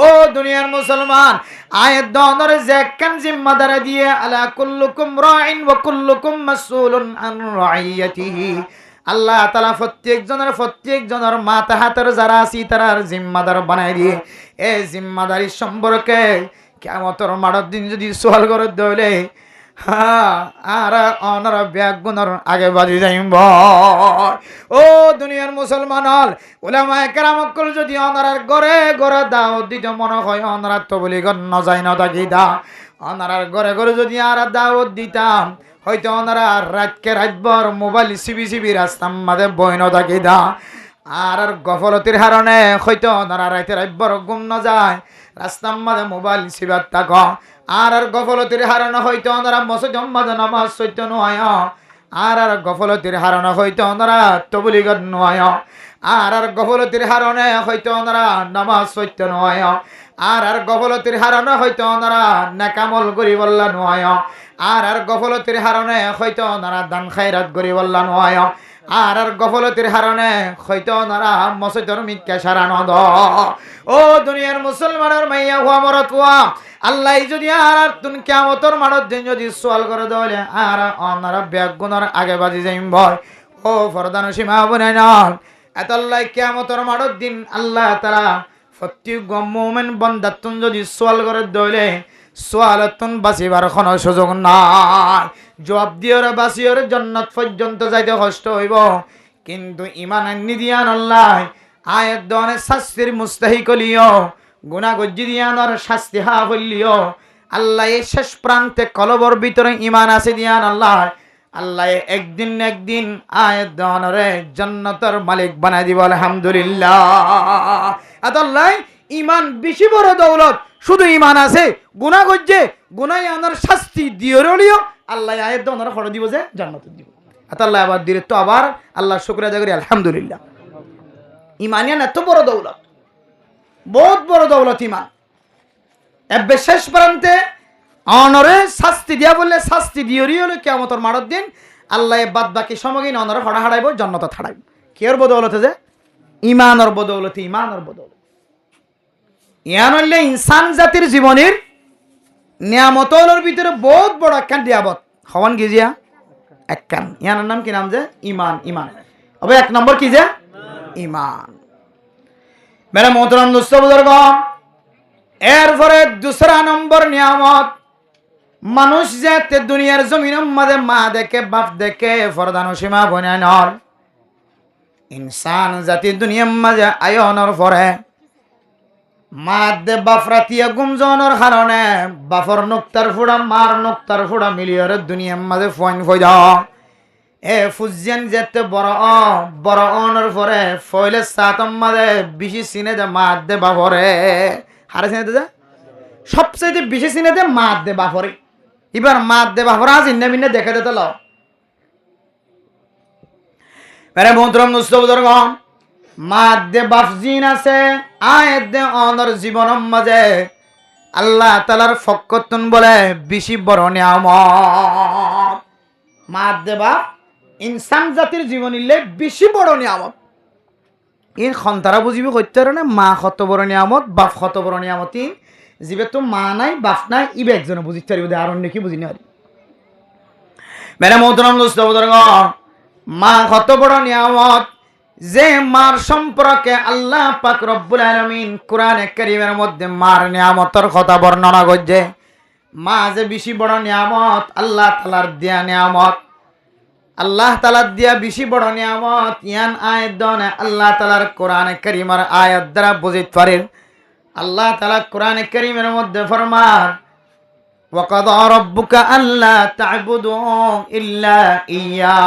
ও দুনিয়ার মুসলমান, আয়াত দনর যে কান জিম্মাদার দিয়ে আলা কুল্লুকুম রাইন ওয়া কুল্লুকুম মাসউলুন আন রাইয়াতিহি। আল্লাহ তাআলা প্রত্যেকজনের মাথা হাতের যারা আছি তারার জিম্মাদার বানাই দিয়ে এই জিম্মাদারি সম্পর্কে কিয়ামতের মাঠের দিন যদি সওয়াল করে দইলে আর অনার ব্যাগুণর আগে বাজি যাইব। ও দুনিয়ার মুসলমান হল উলামায়ে কেরামকল যদি অনারার ঘরে ঘরে দাওয়াত দিতে মনে হয় অনারার তো বলি গণ ন যায় না তাকিদা অনারার ঘরে ঘরে যদি আর দাওয়াত দিতাম হয়তো ওনারা রাতভর মোবাইল সিবি রাস্তার মাঝে বইন থাকিদা আর গফলতির কারণে হয়তো ওনারা রাতভর ঘুম না যায় রাস্তার মাঝে মোবাইল সিবার থাক আর গফলতির কারণে হয়তো ওনারা মসজিদের মাঝে নামাজ সত্য নয় আর গফলতির কারণে হয়তো ওনারা তবলিগত নয় আর গফলতির কারণে হয়তো ওনারা নামাজ সত্য নয় আর গফলতির কারণে হয়তো ওনারা নেকামল করি বললা নয় আর গফলতির কারণে হয়তো ওনারা দান খায়রাত করি বললা নয় আর গফলতির কারণে হয়তো ওনারা মসজিদের মিথ্যা সারানো দ। ও দুনিয়ার মুসলমানের মাইয়া হুয়া মরত হুয়া আল্লাহ যদি আর তুন কিয়ামতের মাঠের দিন যদি সওয়াল করে দলে আর ওনারা ব্যাগুণর আগে বাজি যাইম ভয়। ও ফরদান সীমা বনে নল এত আল্লাহ কিয়ামতের মাঠের দিন আল্লাহ তাআলা প্রত্যেক মুমিন বান্দা তুন যদি সওয়াল করে দলে সোয়ালতুন বাঁচিবার কোনো সুযোগ নাই। জবাব দিওরে বাঁচিওরে জান্নাত পর্যন্ত যাইতে কষ্ট হইব কিন্তু ইমান আনি দিয়ান আল্লাহ আয়াত দনে শাস্তির মুস্তাহিক হলিও গুনাহ গজ্জি দিয়ানোর শাস্তি হা হলিও আল্লাহ এই শেষ প্রান্তে কলবর ভিতরে ইমান আছে দিয়ান আল্লাহ আল্লাহ একদিন আয়াত দনরে জান্নাতের মালিক বানাই দিব আলহামদুলিল্লাহ। আল্লাহ ইমান বেশি বড় দৌলত শুধু ইমান আছে গুনাহ গজ্জে গুনাহ আনার শাস্তি দিওরলিও আল্লাহ আয়াত দনরে খড় দিব যে জান্নাতে দিব। আল্লাহ আবার দিলে তো আবার আল্লাহ শুকরিয়া আদায় করি আলহামদুলিল্লাহ। ইমানিয়ান এত বড় দৌলত বহুত বড় দৌলত ইমান এবে শেষ প্রান্তে অনরে শাস্তি দিয়া বললে শাস্তি দিওরি হলো কিয়ামতের মাঠের দিন আল্লাহ বাদ বাকি সমগিন অনরে খড়া হারাইব জান্নাতে ছাড়াইব কের বদৌলতে যে ইমানের বদৌলতে ইমানের বদৌলতে ইয়ান হইলে ইনসান জাতির জীবনের নিয়ামতের ভিতরে বহুত বড় একখান নিয়ামত হওয়ান কি জিয়া একখান ইয়ানের নাম কি নাম যে ইমান। ইমান হবে এক নম্বর কি যে ইমান। মেরা মোহতরম দোস্ত বুজুর্গ এরপরে দুসরা নম্বর নিয়ামত মানুষ যে দুনিয়ার জমিনের মাঝে মা দেখে বাপ দেখে ফরদান সীমা বনায় নর ইনসান জাতি দুনিয়ার মাঝে আয়নর পরে মা দে বাফরাতিয়া গুমজনের কারণে বাফর নুক্তার ফুড়া মার নুক্তার ফুড়া মিলিয়রের দুনিয়ার মাঝে ফইন ফইদ এ ফুজিয়ান যেতে বড় অনর পরে ফইলে সাতম মাঝে বেশি চিনে দে মা দে বাফরে হারে চিনে দে সবচেয়ে বেশি চিনে দে মা দে বাফরে এবার মা দে বাফরা চিন্না মিন্না দেখে দে তো মেরে মোহতরম দোস্ত বুজুর্গ মাদ্দে বাফজিন আছে আয়াত দে অনর জীবনের মাঝে আল্লাহ তাআলার ফকতুন বলে বেশি বড় নিয়ামত। মাদ্দে বাপ ইনসান জাতির জীবনিলে বেশি বড় নিয়ামত। এই সন্তারা বুঝিবি কইতে না মা কত বড় নিয়ামত বাপ কত বড় নিয়ামত জিবে তো মা নাই বাপ নাই ইবে একজনে বুঝিতে পারিব আর অন্য কি বুঝিনি পারি। মেরে মোহতরম দোস্ত বুজুর্গ মা কত বড় নিয়ামত যে মার সম্পর্কে আল্লাহ পাক রব্বুল আলামিন কোরআনে কারীমের মধ্যে মার নিয়ামতের কথা বর্ণনা করছে। মা যে বেশি বড় নিয়ামত আল্লাহ তাআলার দেয়া নিয়ামত আল্লাহ তাআলার দেয়া বেশি বড় নিয়ামত ইয়ান আয়াত দনে আল্লাহ তাআলার কোরআনে কারীমের আয়াত দ্বারা বুঝিতে পারেন। আল্লাহ তাআলা কোরআনে কারীমের মধ্যে ফরমান ওয়া কাদা রাব্বুকা আল্লা তা'বুদু ইল্লা ইয়্যা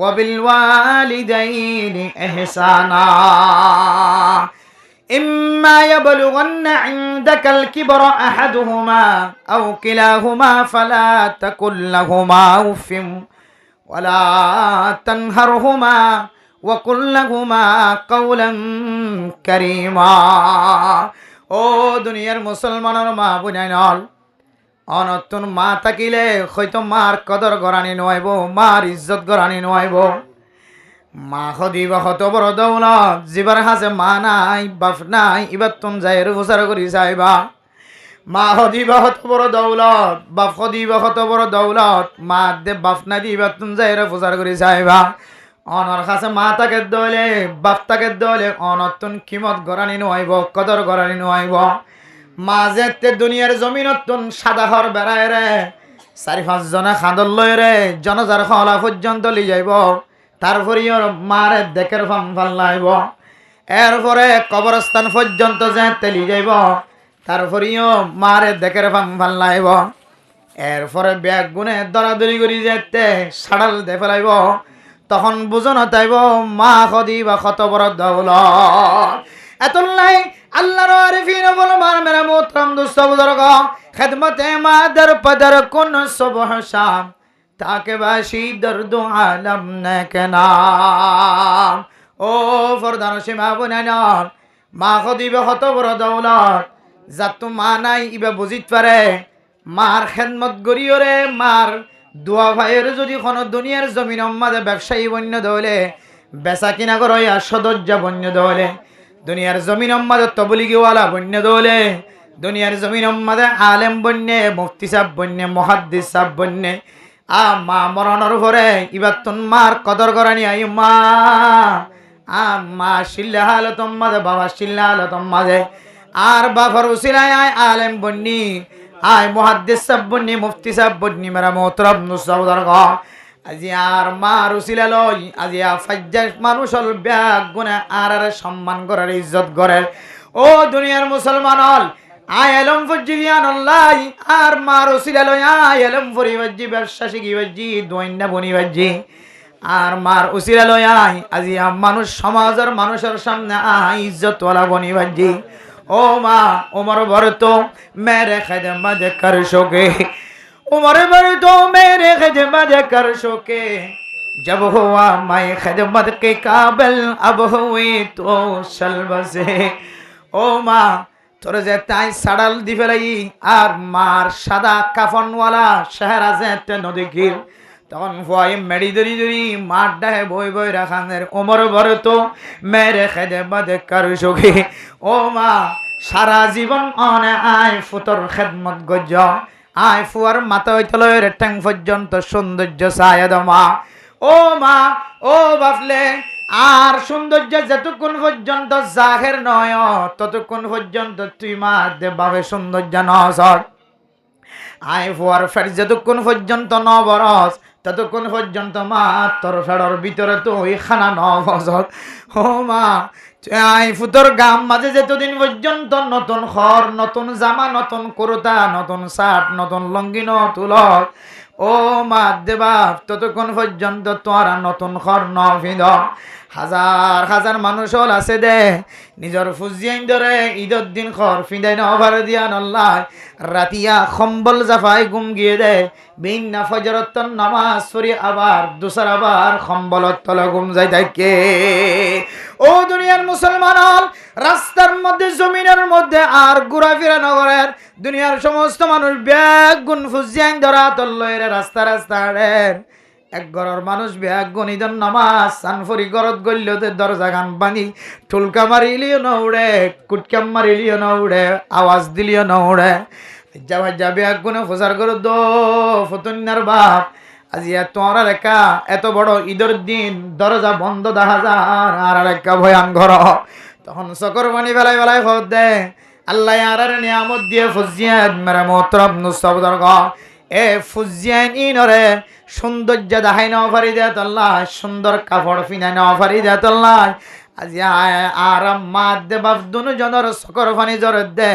وبالوالدين إحسانا إما يبلغن عندك الكبر أحدهما أو كلاهما فلا تقل لهما أف ولا تنهرهما وقل لهما قولا كريما। ও দুনিয়ার মুসলমানের মা বুঝাইনল অনতুন মা থাকিলে হয়তো মার কদর গরানি নয়ব মার ইজ্জত গরানি নয়ব মা খদিবা কত বড় দৌলত, জিবার হাসে মা নাই বাপ নাই, এবার তুম যাইয়ের প্রচার করি চাইবা। মা খদিবা কত বড় দৌলত, বাপ খদিবা কত বড় দৌলত, মা দে বাপ নাই দি এবার তুম যাইয়ের প্রচার করি চাইবা। অনর কাছে মা তাকে দলে বাপ তাকে দলে অনতুন কিমত গড়ানি নোয়াইব, কদর গড়ানি নোয়াইব। মা যেতে দুনিয়ার জমিনতুন সাদা হর বেড়ায় রে, 4-5 জনে খাঁদর লয় রে, জনজার খলা পর্যন্ত লি যাইব। তারপরে ওর মারে দেখের ফান ফাল্লাইব। এরপরে কবরস্থান পর্যন্ত যেতে লি যাইব। তারপরেও মারে দেখের ফান ফাল্লাইব। এরপরে ব্যাগ গুনে দরাদরি করি যেতে সাড়াল দে ফেলাইব। তখন বুঝো না তাইব মা খদিবা কত বড় দৌলত। এতলাই আল্লাহর আরিফিন বল মার মেরা মোহতরম দোস্ত বুজুর্গ, খেদমতে মা দর পদর কোন সুবহ শাম, তাকে বাসি দর্দ আলম নেকনা। ও ফরদান সীমা বুনান, মা খদিবা কত বড় দৌলত। যাত মা নাই ইবা বুঝিত পারে, মার খেদমত গরিও রে, মার দোয়া ভাইয়ের যদি কোনো দুনিয়ার জমিন মাঝে ব্যবসায়ী বন্য দলে, বেচা কিনা করো সদর্যা বন্য দলে, দুনিয়ার জমিন মাঝে তবলিগিওয়ালা বন্য দলে, দুনিয়ার জমিন মাঝে আলেম বন্যে, মুফতি সাহেব বন্যে, মুহাদ্দিস সাহেব বন্যে। মা মরণের পরে ইবার তুন মার কদর করানি আই মা। মা শিল্লা হালতম মাঝে, বাবা শিল্লা হালতম মাঝে, আর বাবার উসিলায় আয় আলেম বন্যি, আয় মুহাদ্দিস সাহেব বন্যি, মুফতি সাহেব বন্যি, মেরা মোহতরম নুসরাউদার গো। আজি আর মার উসিলা লই, আজি ফাজ্জার মানুষ হল ব্যাগ গুনে আর সম্মান করার, ইজ্জত করার। ও দুনিয়ার মুসলমান হল আয় এলম ফজিয়ান আল্লাহ, আর মার উসিলা লই আয় এলম ফরিবাজি, ব্যবসা শিখিবাজি, দোয়াইন্না বনিবাজি, আর মার উসিলা লই আয় আজি মানুষ সমাজের মানুষের সামনে আয় ইজ্জতওয়ালা বনিবাজি। ओ माँ उमर भर तो मेरे खिदमत कर सके, उमर भर तो मेरे खिदमत कर सके, जब हुआ मैं खिदमत के काबिल अब हुई तो शल्ब से। ओ माँ তোর যে তাই সাড়াল দি ফেলাই আর মার সাদা কাফনওয়ালা শহর আছে একটা নদী ঘির, তখন ভয় মেড়ি ধরি ধরি মার ডাহে বই বই রাখানের ওমর ভরে তো মেরে খেদে বাদে কারু সখী। ও মা সারা জীবন অনে আয় ফুতর খেদমত গজ, আয় ফুয়ার মাথা হইতে লয়ের ঠ্যাং পর্যন্ত সৌন্দর্য সায়দ মা। ও মা ও বাফলে আর সৌন্দর্য যতক্ষণ পর্যন্ত জাহের নয় ততক্ষণ পর্যন্ত তুই মা দে বাবে সৌন্দর্য নসর। আয় ফুয়ার ফের যতক্ষণ পর্যন্ত ন বরস ততক্ষণ পর্যন্ত মা তোর ফেড়র ভিতরে তো ওই খানা ন বছর। ও মা আই ফুতর গাম মাঝে যতদিন পর্যন্ত নতুন খর, নতুন জামা, নতুন কুর্তা, নতুন শার্ট, নতুন লঙ্গি তুল, ও মা দেবা ততক্ষণ পর্যন্ত তোরা নতুন খর ন ফিদ। হাজার হাজার মানুষ হল আছে দে নিজর ফুজিয়াইন ধরে ঈদের দিন খর ফিদাই নভার দিয়া নল্লাহ রাতিয়া খম্বল জাফাই ঘুম গিয়ে দে বিনা ফজরত নামাজ পড়ি আবার দুসর আবার খম্বলত তলে ঘুম যাই থাকে। ও দুনিয়ার মুসলমান রাস্তার মধ্যে জমিনের মধ্যে আর ঘোরাফেরা নগরের দুনিয়ার সমস্ত মানুষ ব্যাগ গুন ফুজিয়াইন ধরা তল্লয়ের রাস্তা রাস্তা এক ঘরের মানুষ ব্যাগ গণিদন নামাজ সানফরি গরত গল্যতে দরজা গান বাঙি ঠুলকা মারিলিও না উড়ে, কুটকাম মারিলিও না উড়ে, আওয়াজ দিলিও না উড়ে। যা ব্যাগ গুনে ফসার করে দো ফতুন্নার বাপ আজি তোরা রেখা এত বড় ঈদের দিন দরজা বন্ধ দেখা যার আর একটা ভয়ান ঘর। তখন চকর পানি বেলায় বেলায় খোঁজ দে আল্লাহ আর নিয়ামত দিয়ে ফুজিয়ান মেরা মোহতরম নুসরাউদার গো। এ ফুজিয়ান ইনরে সৌন্দর্য দেখাই ন পারি দেয় আল্লাহ, সুন্দর কাপড় ফিনাই ন পারি দেয় আল্লাহ। আজি আর মা দে বাপ দুজনের চকর পানি জ্বর দে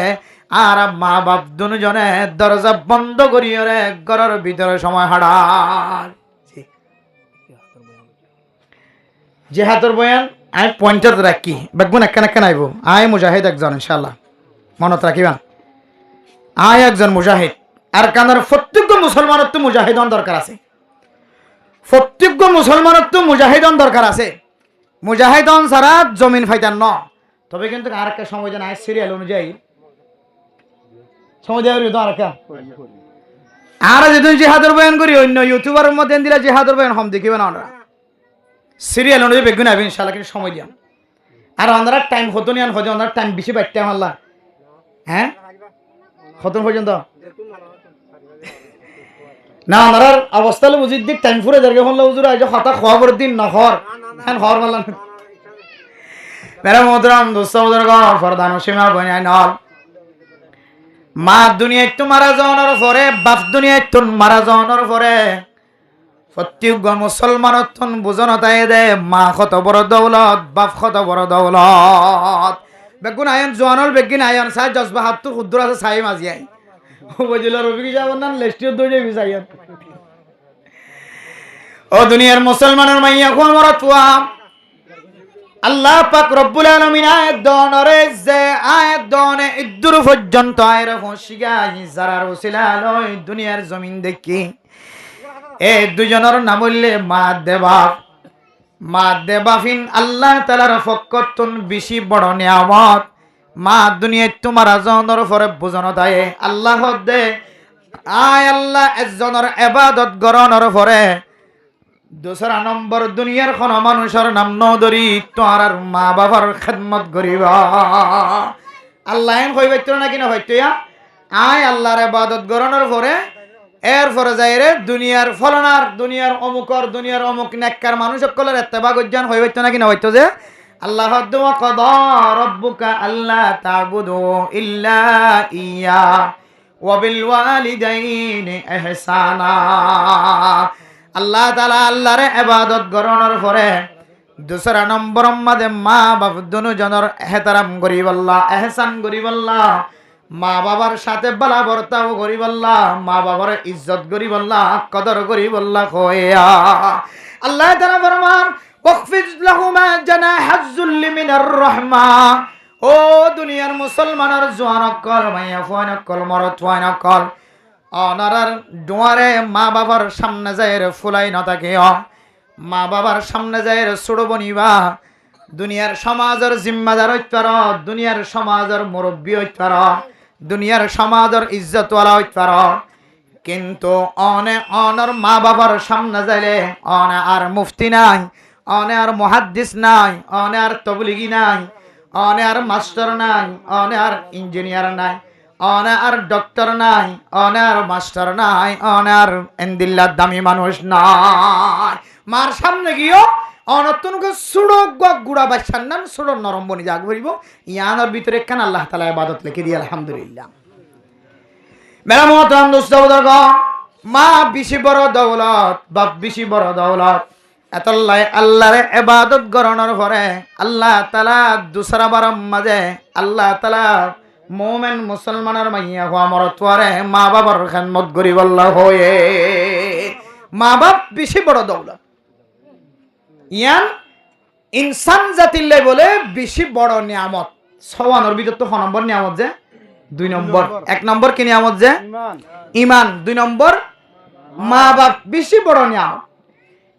আর মা বাপ দুজনে দরজা বন্ধ করি রে ঘরের ভিতরে সময় হারার। যে হাতের বয়ান আই পয়েন্টার রাখি বেগুন একখান আইব আয় মুজাহিদ একজন ইনশাল্লাহ মনত রাখিবা। আয় একজন মুজাহিদ আর কানার প্রত্যেক মুসলমানের তো মুজাহিদন দরকার আছে, প্রত্যেক মুসলমানের তো মুজাহিদন দরকার আছে। মুজাহিদন ছাড়া জমিন ফাইতান ন। তবে কিন্তু আর একটা সময় যেন আয় সিরিয়াল অনুযায়ী সময় দেওয়ার আর একটা আর যদি জিহাদের বয়ান করি অন্য ইউটিউবার মধ্যে দিলে জিহাদের বয়ান হম দেখিবেন আমরা সিরিয়াল অনুযায়ী বেগুন আইবেন ইনশাআল্লাহ, কিন্তু সময় দিয়াম। আর ওনারা টাইম হতো নি, হজে ওনার টাইম বেশি বাড়তে আল্লাহ। হ্যাঁ কতক্ষণ পর্যন্ত না ওনার অবস্থা হলে বুঝি দিক টাইম ফুরে যাবে হল হুজুর আজ হতা খাওয়া করে দিন নহর হ্যাঁ হর মারলাম মেরা মোহতরাম দোস্ত বুজুর্গ ফরদান সীমা বনায় নল মা দুনিয়ায় তো মারা যাওয়ার পরে বাপ দুনিয়ায় তো মারা যাওয়ার পরে প্রত্যেক মুসলমানত বুঝন তাই দে মা কত বড় দৌলত বাপ কত বড় দৌলত বেগুন আয়ন জোয়ানর বেগিন আয়ন সাই জজবা হাতটো ক্ষুদ্র আছে চাই মাঝি আই বুঝিল রবি যাব না লেস্টিও দৌড়ে বিচাইন ও দুনিয়ার মুসলমানের মাইয়া কো আমার তুয়া আল্লাহ পাক রব্বুল আলামিন আয়াত দনরে যে আয়াত দনে ইদ্দুর পর্যন্ত আয়রা ফসিগা ইজারার ওসিলা লয় দুনিয়ার জমিন দেখি এ দুজনের নাম হইলে মা দেবাফিন আল্লাহ তাআলার ফকতন বেশি বড় নিয়ামত মা দুনিয়ায় তোমার আজনের পরে বুঝন তাই আল্লাহ দে আয় আল্লাহ একজনের ইবাদত গরনের পরে দোসরা নম্বর দুনিয়ার কোন মানুষের নাম নদরি তোর আর মা বাবার খেদমত করিবা আল্লাহ এন কইবাইতো না কিনা হইতো আয় আল্লাহর ইবাদত গরনের পরে এরপরে যাইরে দুনিয়ার ফলনার দুনিয়ার অমুক নেককার মানুষ সকলের ইত্তেবা গজ্জান হইতো না কিনা হইতো যে আল্লাহ ওয়া কাদা রাব্বুকা আল্লা তা'বুদু ইল্লা ইয়া ওয়া বিল ওয়ালিদাইনি ইহসানা আল্লাহ তাআলা আল্লাহর ইবাদত গরনের পরে দোসরা নম্বর মধ্যে মা বাপ দুজনের এহতারাম করিবাল্লাহ ইহসান করিবাল্লাহ মা বাবার সাথে বালা বর্তাও করিবাল্লাহ মা বাবার ইজ্জত করিবাল্লাহ কদর করিবাল্লাহ কইয়া আল্লাহ তাআলা ফরমান ওয়াকফিজ লাহুমা জানাহাজ যুল্লি মিনার রাহমা ও দুনিয়ার মুসলমানের জওয়ানকল মাইয়াফানকল মরতওয়ানকল অনারার দুয়ারে মা বাবার সামনে যায় ফুলাই না থাকে মা বাবার সামনে যায় ছোট বনিবা দুনিয়ার সমাজের জিম্মাদার হইতে পারো দুনিয়ার সমাজের মুরব্বী হইতে পারো দুনিয়ার সমাজের ইজ্জতওয়ালা হইতে পারো কিন্তু অনার মা বাবার সামনে যাইলে অনে আর মুফতি নাই অনে আর মুহাদ্দিস নাই অনে আর তবলিগি নাই অনে আর মাস্টার নাই অনে আর ইঞ্জিনিয়ার নাই অনে আর ডক্টর নাই অনে আর মাস্টার নাই অনে আর এন্দিল্লার দামি মানুষ নাই মার সামনে গিয়েও অনতনকে সুড়ো গুড়া বাচ্চার নাম সুড়ো নরম বনি জাগ ভরিব ইয়ানোর ভিতরে একখান আল্লাহ তাআলা ইবাদত লিখে দিয়ে আলহামদুলিল্লাহ মেরা মোহতরম দোস্ত বুজুর্গ মা বেশি বড় দৌলত বাপ বেশি বড় দৌলত এতল্লাই আল্লাহর ইবাদত গরনের পরে আল্লাহ তাআলা দুসরা বারম মাঝে আল্লাহ তাআলা মুমিন মুসলমানের মাইয়া হওয়া মরতওয়ারে মা বাবার খেদমত করিবাল্লাহ হয়ে মা বাপ বেশি বড় দৌলত ইয়ান ইনসান জাতিল্লাই বলে বেশি বড় নিয়ামত সওয়ানোর ভিতর তো ক নম্বর নিয়ামত যে 2 নম্বর 1 নম্বর কি নিয়ামত যে ঈমান 2 নম্বর মা বাপ বেশি বড় নিয়ামত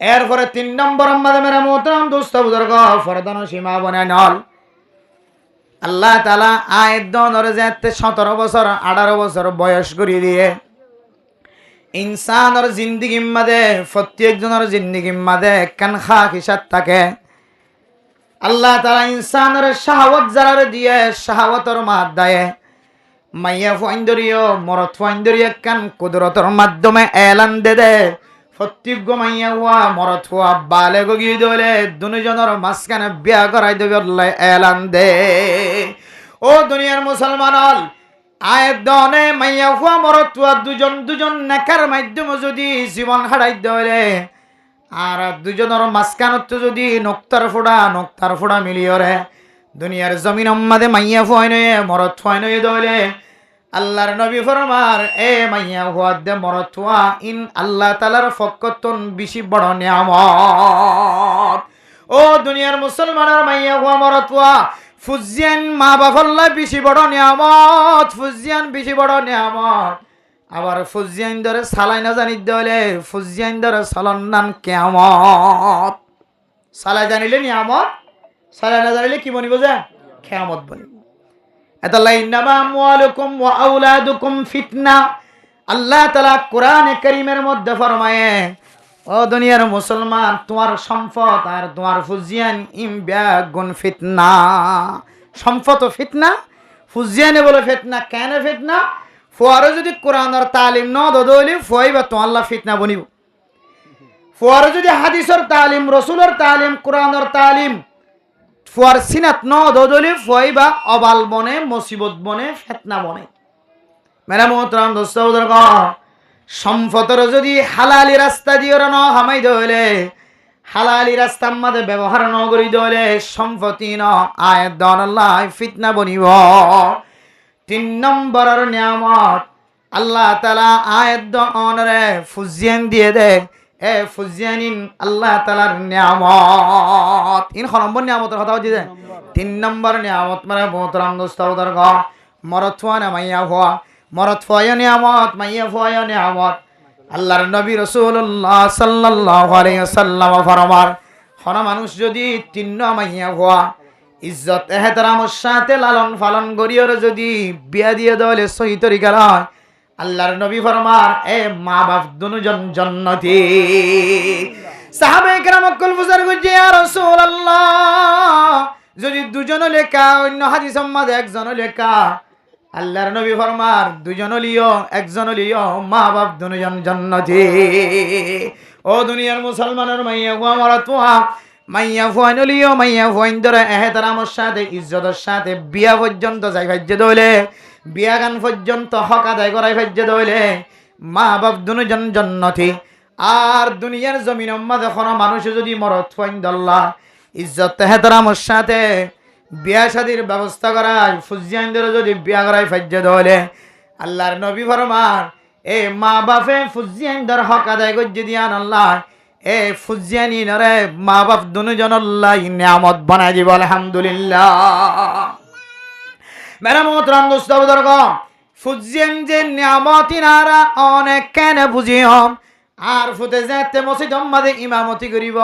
এরপরে 3 নম্বর আমাদের মেরা মোহতরম দোস্ত বুজুর্গ ফরদান সীমা বনায় নল আল্লাহ তাআলা আয়াত দনরে যেতে 17 বছর 18 বছর বয়স করিয়ে দিয়ে ইনসানের জিন্দিগির মাঝে প্রত্যেকজনের জিন্দিগির মাঝে একখান খাক হিসাব থাকে আল্লাহ তাআলা ইনসানের শাহওয়াত জারারে দিয়ে শাহওয়াতের মাদ দেয় মাইয়া ফাইন্দরিও মরদ ফাইন্দরিও একখান কুদরতের মাধ্যমে এলান দে প্রত্যেক মাইয়া হওয়া মরদ হওয়া বালে গিয়ে দলে দুজনের মাঝখানে বিয়া করাই দেবে আল্লাহ এলান দে ও দুনিয়ার মুসলমান হল আয়াত দনে মাইয়া হওয়া মরদ হওয়া দুজন নেকার মাধ্যমে যদি জীবন হারাই দেলে আর দুজনের মাঝখানত যদি নক্তার ফোড়া মিলিয়ে রে দুনিয়ার জমিন মাঝে মাইয়া ফুয়াই নয়ে মরদ ফুয়াই নয়ে দলে আল্লাহর নবী ফরমার এ মাইয়া হুয়া দে মরদ ফুয়া ইন আল্লাহ তাআলার ফকতন বেশি বড় নিয়ামত ও দুনিয়ার মুসলমানের মাইয়া হুয়া মরদ ফুয়া ফুজিয়ান মা বাফল্লা বেশি বড় নিয়ামত ফুজিয়ান বেশি বড় নিয়ামত আবার ফুজিয়ান ধরে সালাই না জানি দলে ফুজিয়ান ধরে সালান নাম কিয়ামত সালাই জানিলে নিয়ামত সালাই না জানিলে কি বনিব যে কিয়ামত বনিব এতাল্লাহ ইন্নামা আমওয়ালুকুম ওয়া আওলাদুকুম ফিতনা আল্লাহ তাআলা কোরআনে কারীমের মধ্যে ফরমায়ে ও দুনিয়ার মুসলমান, তোমার সম্পদ আর তোমার ফুজিয়ান ইমব্যাগুন ফিতনা। সম্পদ ও ফিতনা, ফুজিয়ানে বলে ফিতনা। কেন ফিতনা? ফুয়ারে যদি কোরআনের তালিম ন দদলি ফুয়াইবা তো আল্লাহ ফিতনা বনিব। ফুয়ারে যদি হাদিসের তালিম, রসুলের তালিম, কোরআনের তালিম ফুয়ার সিনাত ন দদলি ফুয়াইবা অবাল বনে, মুসিবত বনে, ফিতনা বনে। মেরা মোহতরম দোস্ত বুজুর্গ, সম্পদের যদি হালালি রাস্তা দিয়ে ন হামাই দলে, হালালি রাস্তার মধ্যে ব্যবহার ন করি দলে, সম্পত্তি ন আয়াত দন আল্লাহ ফিতনা বনিব। 3 নম্বরের নিয়ামত আল্লাহ তাআলা আয়াত দনরে ফুজিয়ান দিয়ে দে। এ ফুজিয়ানিন আল্লাহ তাআলার নিয়ামত। ইন নম্বর নিয়ামতের কথা হচ্ছে 3 নম্বর নিয়ামত মানে মোহতরম দোস্ত বুজুর্গ, মরদ ফুয়া না মাইয়া ফুয়া, মরদ ফুয়া নিয়ামত, মাইয়া ফুয়া নিয়ামত। আল্লাহর নবী রাসূলুল্লাহ সাল্লাল্লাহু আলাইহি ওয়াসাল্লাম ফরমান, কোন মানুষ যদি 3 মাইয়া ফুয়া ইজ্জত এহতারামের সাথে লালন পালন করিয়র যদি বিয়া দিয়ে দেওয়ালে সহি তরিকা হয়, আল্লাহর নবী ফরমান এ মা বাপ দুজন জান্নাতি। সাহাবায়ে কেরাম কল বুঝার গজে ইয়া রাসূলুল্লাহ, যদি দুজন লেখা, অন্য হাদিসের মধ্যে একজন লেখা, আল্লাহর নবী ফরমান দুজন লিও, একজন লিও, মা বাপ দুজন জান্নাতি। ও দুনিয়ার মুসলমানের মাইয়া ফুয়া মরা তুয়া, মাইয়া ফুয়া নলিও, মাইয়া ফুয়াইন ধরে এহতারামের সাথে ইজ্জতের সাথে বিয়া পর্যন্ত যাই ভাজ্য দইলে, বিয়া গান পর্যন্ত হক আদায় করাই ভাজ্য দইলে, মা বাপ দুজন জান্নাতি। আর দুনিয়ার জমিনের মধ্যে কোনো মানুষ যদি মরদ ফুয়াইন দল্লা ইজ্জত এহতারামের সাথে বিয়া শাদির ব্যবস্থা করায়, ফুজিয়ানদের যদি বিয়া করাই ফাজ্য দলে, আল্লাহর নবী ফরমান এ মা বাপে ফুজিয়ানদের হক আদায় করছে দিয়ান আল্লাহ, এ ফুজিয়ানি নরে মা বাপ দুজন আল্লাহ নিয়ামত বানাই দিব। আলহামদুলিল্লাহ। মেরা মোহতরম দোস্ত বুজুর্গ, ফুজিয়ান যে নিয়ামত ইনারা অনেক কেন বুঝিও। আর ফুটে যেতে মসজিদ মাঝে ইমামতি করিব,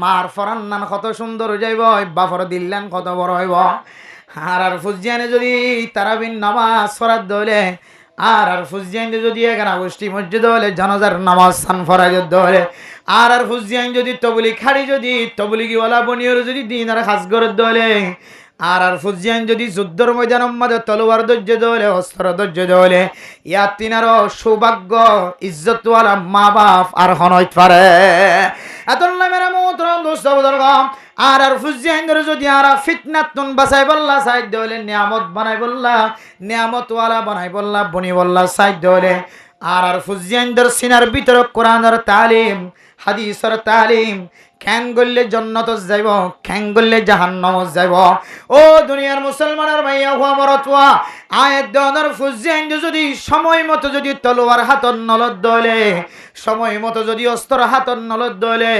মার ফরান্নান কত সুন্দর যাইব, বাফর দিল্লান কত বড় হইব। আর ফুজিয়ানে যদি তারাবিন নামাজ ফরাদ দলে, আর ফুজিয়ানে যদি 11 গোষ্ঠী মসজিদ হলে জানাজার নামাজ সান ফরাজ দলে, আর ফুজিয়ান যদি তবলিগ খাড়ি, যদি তবলিগিওয়ালা বনিয়র যদি দিন আর খাস করে দলে, আর ফুজিয়ান যদি যুদ্ধর ময়দানের মধ্যে তলোয়ার ধৈর্য দলে, অস্ত্র ধৈর্য দলে, ইয়ার তিনারও সৌভাগ্য ইজ্জতওয়ালা মা বাপ আর হনইত পারে। এতল্লা মেরা মোহতরম দোস্ত বুজুর্গ, আর ফুজিয়ান যদি আর ফিতনাতুন বাঁচাই বললা সাইড দলে, নিয়ামত বানাই বললা, নিয়ামতওয়ালা বানাই বললা, বনি বললা সাইড দলে, আর ফুজিয়ানদের সিনার ভিতরে কোরআনের তালিম, হাদিসের তালিম, খ্যাং গললে জান্নাত যাইব, খ্যাং গললে জাহান্নাম যাইব। ও দুনিয়ার মুসলমানের মাইয়া হুয়া মরতুয়া, আয়াত দনের ফুজিয়ান যদি সময় মতো যদি তলোয়ার হাতর নলত দলে, সময় মতো যদি অস্ত্র হাতর নলত দলে,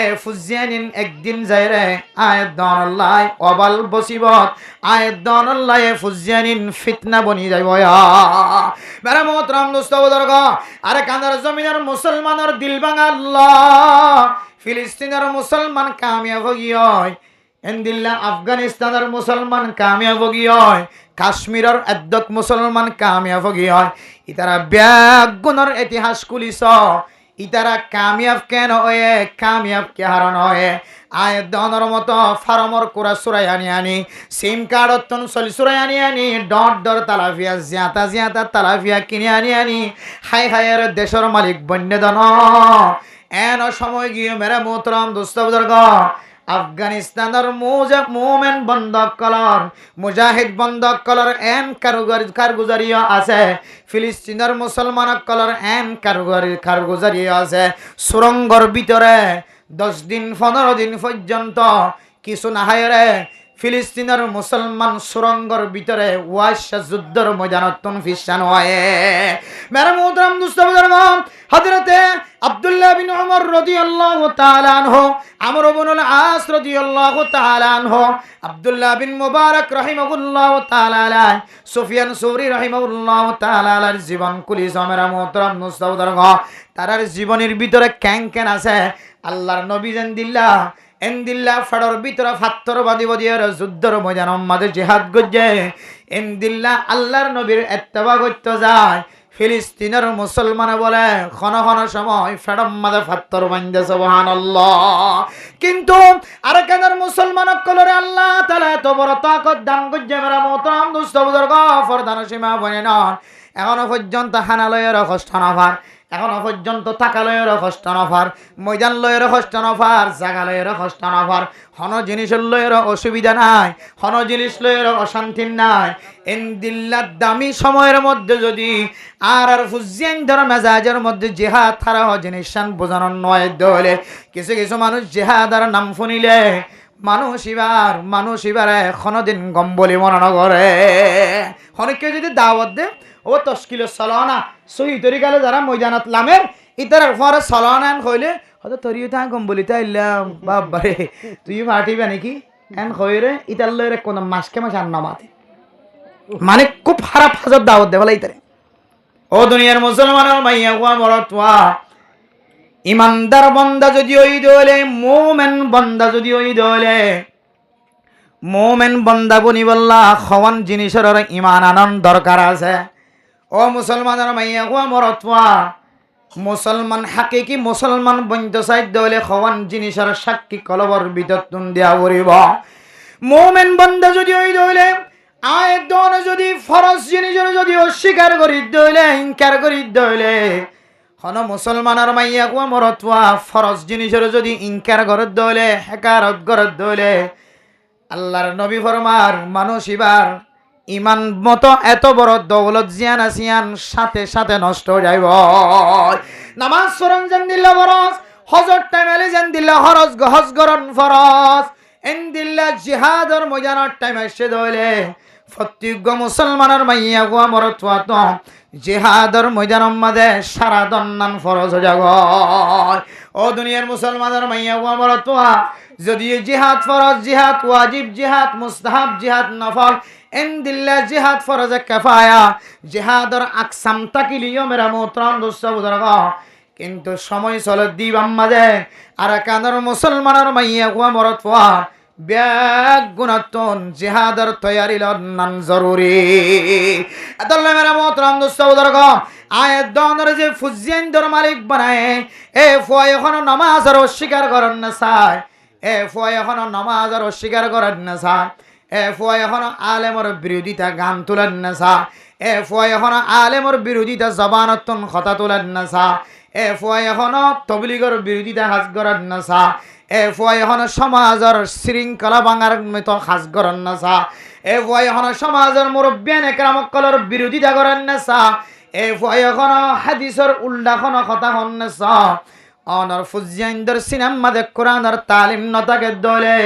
এ ফুজিয়ানিন একদিন যায় রে আয়াত দনল্লাহ অবাল বসিবত, আয়াত দনল্লাহ ফুজিয়ানিন ফিতনা বনি যাইব। মেরা মোহতরম দোস্ত বুজুর্গ, আরে কান্দার জমিনের মুসলমানের দিল ভাঙা আল্লাহ, ফিলিস্তিনের মুসলমান কামিয়াব হয়, এন্দিল্লা আফগানিস্তানের মুসলমান কামিয়াব হয়, কাশ্মীরের একদক মুসলমান কামিয়াব হয়। ইতারা ব্যাগুণের ইতিহাস খুলিছ, ইতারা কামিয়াব কেন হয়ে, কামিয়াব কে হারণ হয়ে। আয় দনের মতো ফার্মর কোরা সুরাই আনি সিম কার্ড অত্যন চলি সুরাই আনি ডর ডর তালাফিয়া জিয়াতা তালাফিয়া কিনে আনি হাই হাইয়ের দেশের মালিক বন্যদন এন সময় গিয়ে মেরা মোহতরম দোস্ত বুজুর্গ, আফগানিস্তানের মোমেন বন্ধক কলর, মুজাহিদ বন্ধক কলর এন কারগুজারিও আছে, ফিলিস্তিনের মুসলমান কলর এন কারগুজারিও আছে। সুরঙ্গর ভিতরে 10 দিন 15 দিন পর্যন্ত কিছু না হায়রে ফিলিস্তিনের মুসলমান সুরঙ্গর ভিতরে ওয়াশা যুদ্ধর ময়দানতন ফিসান হয়। মেরা মুহতারাম দোস্ত বুজুর্গ, হযরতে আব্দুল্লাহ বিন উমর রাদিয়াল্লাহু তাআলা আনহু, আমর ইবনুল আস রাদিয়াল্লাহু তাআলা আনহু, আব্দুল্লাহ বিন মুবারক রাহিমাহুল্লাহু তাআলা আলাই, সুফিয়ান সৌরি রাহিমাহুল্লাহু তাআলা আলার জীবন কুলিস। মেরা মুহতারাম দোস্ত বুজুর্গ, তারার জীবনের ভিতরে ক্যাং আছে। আল্লাহর নবী জানদিল্লাহ এন্দিল্লা ফাড়র ভিতরে ফাত্তর বাঁধিব দিয়ে যুদ্ধর ময়দান মাঝে জিহাদ গজ্জে এন্দিল্লা আল্লাহর নবীর এত্তেবা করতে যায়। ফিলিস্তিনের মুসলমান বলে ক্ষণ ক্ষণ সময় ফেডম মাদে ফাত্তর বান্ধে সুবহানাল্লাহ। কিন্তু আরেকজনের মুসলমান কলরে আল্লাহ তাআলা এত বড় তাকত দান করছে মেরা মোহতারাম দোস্ত বুজুর্গ ফরদান সীমা বনে না এখনো পর্যন্ত হানালয়ের কষ্ট নফার, এখনো পর্যন্ত টাকালয়ের কষ্ট নফার, ময়দান লয়ের কষ্ট নফার, জাগা লয়ের কষ্ট নফার, হন জিনিসের লয়ের অসুবিধা নাই, হন জিনিস লয়ের অশান্তি নাই। ইনদিল্লাহ দামি সময়ের মধ্যে যদি আর ফুজিয়ান ধর মেজাজের মধ্যে জেহাদ থারা জিনিস বোঝানোর নয় দলে কিছু কিছু মানুষ জেহাদার নাম শুনিলে মানুষ এবার এখনো দিন গম বলি মনে করে। অনেককে যদি দাওয়াত দে ও তস্কিল চলানা সহি তরিকালে যারা ময়দানত লামের ইতার পরে চলানা হইলে হয়তো তরিও তা গম বলি তাই বাবারে তুই পাঠিবে নাকি এন হইরে ইতার লইরে কোন মাসকে মাস আন্না মাতে মানে খুব খারাপ হাজার দাওয়াত দেওয়া ইতারে। ও দুনিয়ার মুসলমানের মাইয়া হুয়া মরতুয়া ইমানদার বন্দা যদি ওই দলে মোমেন বন্দা যদি ওই দলে মোমেন বন্দা বনি বললা খওয়ান জিনিসের ইমান আনন্দ দরকার আছে। ও মুসলমানের মাইয়া হুয়া মরতুয়া মুসলমান হাকিকি মুসলমান বন্ধ সাইড দলে খওয়ান জিনিসের সাক্ষী কলবর ভিতর তুন দেওয়া পড়িব। মোমেন বন্দা যদি ওই দলে আয়ের দন যদি ফরজ জিনিসের যদি অস্বীকার করি দইলে ইনকার করি দইলে হন মুসলমানের মাইয়া কুয়া মরতুয়া ফরজ জিনিসের যদি ইনকার করত দইলে হেকারত করত দইলে আল্লাহর নবী ফরমার মানুষ এবার ইমান মতো এত বড় দৌলত জিয়ান আসিয়ান সাথে সাথে নষ্ট হয়ে যাইব। নামাজ সরঞ্জাম দিল্লা ফরজ, হজর টাইম এলে যেন দিল্লা হরজ হজ গরণ ফরজ, এন দিল্লা জিহাদর ময়দানের টাইম এসে দইলে প্রত্যেক মুসলমানের মাইয়া গুয়া মরতুয়া তো জিহাদর ময়দানের মাঝে সারা দন্নান ফরজ হয়ে যাব। ও দুনিয়ার মুসলমানের মাইয়া গুয়া মরতুয়া যদি জিহাদ ফরজ, জিহাদ ওয়াজিব, জিহাদ মুস্তাহাব, জিহাদ নফল, এন দিল্লা জিহাদ ফরজ কিফায়া, জিহাদর আকসাম তাকিলিও মেরা মোহতরম দোস্ত বুজুর্গ কিন্তু সময় চলে দিবাম মাঝে আর কানের মুসলমানের মাইয়া গুয়া মরতুয়া ব্যাগ গুণাতন জিহাদের তৈয়ারি লন্নান জরুরি। আদাল্লাহ মেরা মোহতরম দোস্ত বুজুর্গ আয়ের দনের যে ফুজিয়ানদের মালিক বানায় এ ফুয়া এখনো নামাজের অস্বীকার করেন না চায়, এ ফুয়া এখনো নামাজের অস্বীকার করেন না চায়, এ ফুয়া এখনো আলেমর বিরোধিতা গান তুলেন না চায়, এ ফুয়া এখনো আলেমর বিরোধিতা জবানতন কথা তুলেন না চায়, এ ফুয়া এখনো তবলিগর বিরোধিতা হাজ করেন না চায়, এ ফুয়া এখনো সমাজের শৃঙ্খলা ভাঙার মতো হাজ করেন না চায়, এ ফুয়া এখনো সমাজের মুরব্বিয়ান একরামকলের বিরোধিতা করেন না চায়, এ ফুয়া এখনো হাদিসের উল্টাখনো কথা হন না চায়। অনর ফুজিয়ানদের সিনেমা দেখ কোরআনের তালিম নতাকে দলে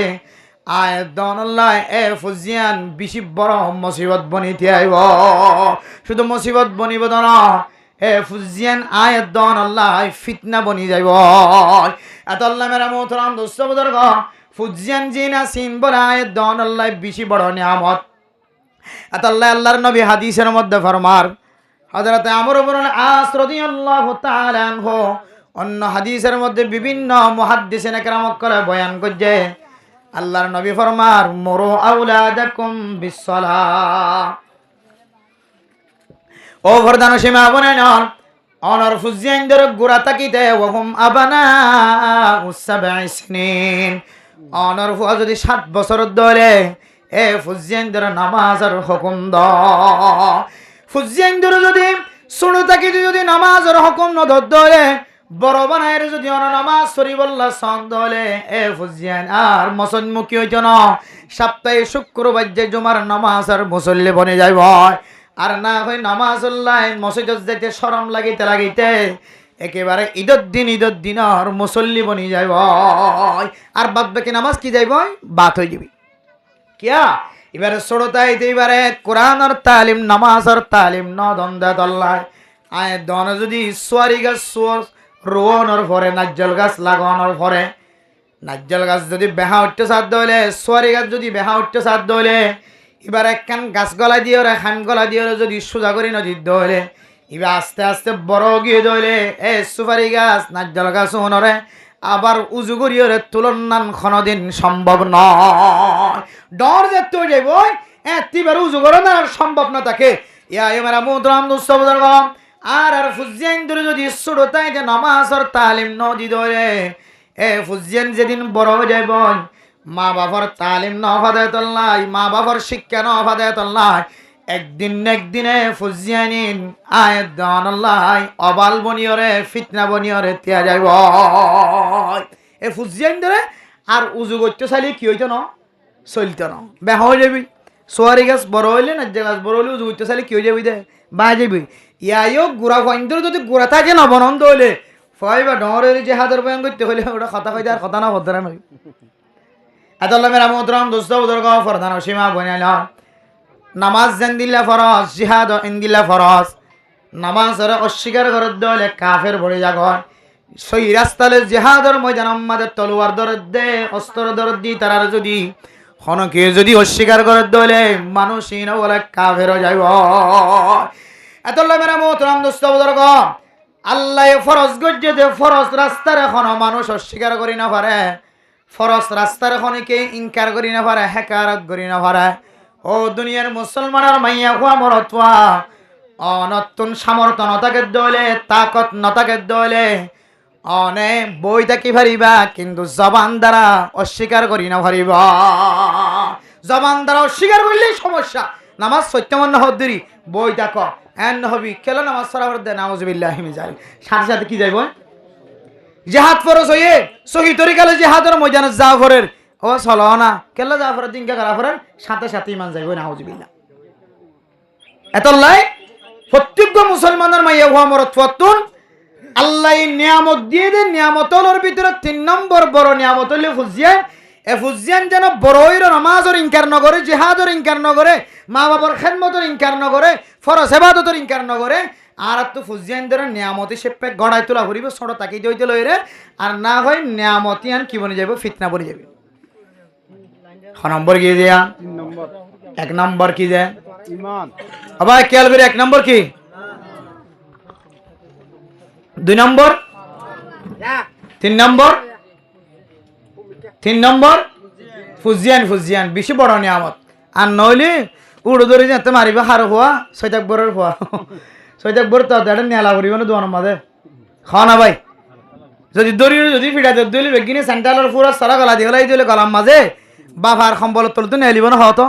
আয়ের দনল্লাহ এ ফুজিয়ান বেশি বড় মুসিবত বনিতে আইব। শুধু মুসিবত বনিব না এ ফুজিয়ান আয়ের দনল্লাহ ফিতনা বনি যাইব। এতল্লাহ মেরা মোহতরম দোস্ত বুজুর্গ ফুজিয়ান জিনা সিন বলে আয়ের দনল্লাহ বেশি বড় নিয়ামত। এতল্লাহ আল্লাহর নবী হাদিসের মধ্যে ফরমার হযরত আমর ইবনে আস রাদিয়াল্লাহু তাআলা আনহু অন্য হাদিসের মধ্যে বিভিন্ন মুহাদ্দিসিন একরামক করে বয়ান করছে আল্লাহর নবী ফরমার মুরু আওলাদাকুম বিসসালাহ। ও ফরদান সীমা বনে নন অনর ফুজিয়ানদের গোড়া তাকিতে ওহুম আবানা সাবঈ সিনিন অনর ফুয়া যদি 7 বছর ধরে এ ফুজিয়ানদের নামাজের হুকুম দাও, ফুজিয়ানদের যদি শুনো তাকি যদি নামাজের হুকুম ন ধরে বড় বানায়ের যদি অন নামাজ শরীফুল্লাহ সন্দলে এ ফুজিয়ান আর মসনমুখী হইত না সপ্তাহে শুক্রবার যে জুমার নামাজ আর মুসল্লি বনে যাইব আর না হয় নামাজুল্লাহ মসজিদে যেতে শরম লাগিতে একেবারে ঈদের দিন আর মুসল্লি বনি যাইব আর বাদ বাকি নামাজ কি যাইব বাত হয়ে যাবি কিয়া এবারে ছোটতাইতে এবারে কোরআনের তালিম নামাজের তালিম ন দন্দে দল্লাহ আয় দন যদি সোয়ারি গাছ রোয়ানোর পরে নাজ্জল গাছ লাগানোর পরে নাজ্জল গাছ যদি বেহা উঠতে সাধ্য হইলে সোয়ারি গাছ যদি বেহা উঠতে সাধ্য হইলে এবার একখান গাছ গলা দিয়ে ওরা খান গলা দিয়ে ওরা যদি সোজা করি নদীর দইলে এবার আস্তে আস্তে বড় গিয়ে দইলে এ সুপারি গাছ নাজ্জল গাছ ওনরে আবার উজু করি ওরে তুলনান কোনদিন সম্ভব নয়। ডর যেতে হয়ে যাইব এবার উজু করে না সম্ভব না তাকে ইয়া এমারা মুদ্রাম দুস্তবদর্গ আর ফুজিয়ান ধরে যদি ছোটতাই যে নামাজের তালিম নদি ধরে ফুজিয়ান যেদিন বড় হয়ে যাইব মা বাবার তালিম ন ফাদায় তল্লাই মা বাবার শিক্ষা ন ফাদায় তল্লাই একদিনে ফুজিয়ানিন আয়াত দানাল্লাই অবাল বনিয়রে ফিতনা বনিয়রে তিয়া যাইব ফুজিয়ান ধরে আর উজু করতে চাইলে কি হইতো না চলতো না বেহ হয়ে যাবি সোয়ারি গাছ বড় হইলে না যে গাছ বড় হইলে উজু করতে চাইলে কি হয়ে যাবি দে বা যাবি ইয়াইও গুড়া ফন্দর যদি গুড়া থাকে না বনন্দ হইলে ফাইবা ডরের যে হাতের বয়ান করতে হইলে ওটা কথা কইতে আর কথা না বলতে না আতাল্লাহ মেরা মোহতরম দোস্ত বুজুর্গ ফরদান সীমা বনাইলা নামাজ জান দিল্লা ফরজ জিহাদ ইন দিল্লা ফরজ নামাজের অস্বীকার করে দলে কাফের ভরে যাগয় সই রাস্তালে জিহাদের ময়দান আমাদের তলোয়ার দরদ দে অস্ত্র দরদ দি তারার যদি হনকে যদি অস্বীকার করে দলে মানুষই না বলে কাফের যাইব আতাল্লাহ মেরা মোহতরম দোস্ত বুজুর্গ আল্লাহ ফরজ গজ্জে দে ফরজ রাস্তার এখন মানুষ অস্বীকার করি না পারে ফরজ রাস্তার খনিকে ইনকার করি না পারে হেকারত করি না পারে ও দুনিয়ার মুসলমানের মাইয়া হওয়া মরতোয়া অনতুন সামর্থ্য নতাকে দলে তাকত নতাকে দলে অনে বই থাকি পারিবা কিন্তু জবান দ্বারা অস্বীকার করি না পারিবা জবান দ্বারা অস্বীকার করলেই সমস্যা নামাজ সত্যমান্য হদ্দুরি বই থাক এন হবি কেন নামাজ সরাবর দে নাউজুবিল্লাহি মিন যালিক সাথে সাথে কি যাইব জিহাদ ফরজ হইয়ে সহি তরিকালে জিহাদের ময়দানে জাফরের ও চলো না কেলা জাফরের দিনকে করা ফরেন সাথে সাথে ইমান যাইব নাউজুবিল্লাহ এতলাই প্রত্যেক মুসলমানের মাইয়া হওয়া মরত ফতুন আল্লাহ নিয়ামত দিয়ে দেন নিয়ামতলের ভিতরে 3 নম্বর বড় নিয়ামত হইলে ফুজিয়ান ফুজিয়ান যেন বড়ইর নামাজের ইনকার নগরে জিহাদের ইনকার নগরে মা বাবার খেদমতের ইনকার নগরে ফরজ ইবাদতের ইনকার নগরে আর তো ফুজিয়ান ধরে নিয়ামতি সেপে গড়াই তোলা করিব ছোট তাকে দইতে লইরে আর না হয় নিয়ামতি আন কি বনে যাব ফিতনা বনে যাবে খ নম্বর কি দিয়া 3 নম্বর 1 নম্বর কি যায় ঈমান আবার খেয়াল করে 1 নম্বর কি 2 নম্বর 3 নম্বর 3 নম্বর ফুজিয়ান বেশি বড় নিয়ামত আর নইলে উড়ো ধরে যেতে মারিবা হার হওয়া সৈতাকবরের হওয়া সৈতাকবর তো এটা নেলা করিব না দোয়ানোর মাঝে খাওয়া না ভাই যদি দড়ি যদি ফিটাতে দিলে বেগিনে সেন্ট্রালের পুরো সারা গলা দিয়ে গলাই দিলে গলার মাঝে বাবার সম্বল তুলতে নেলিব না হতো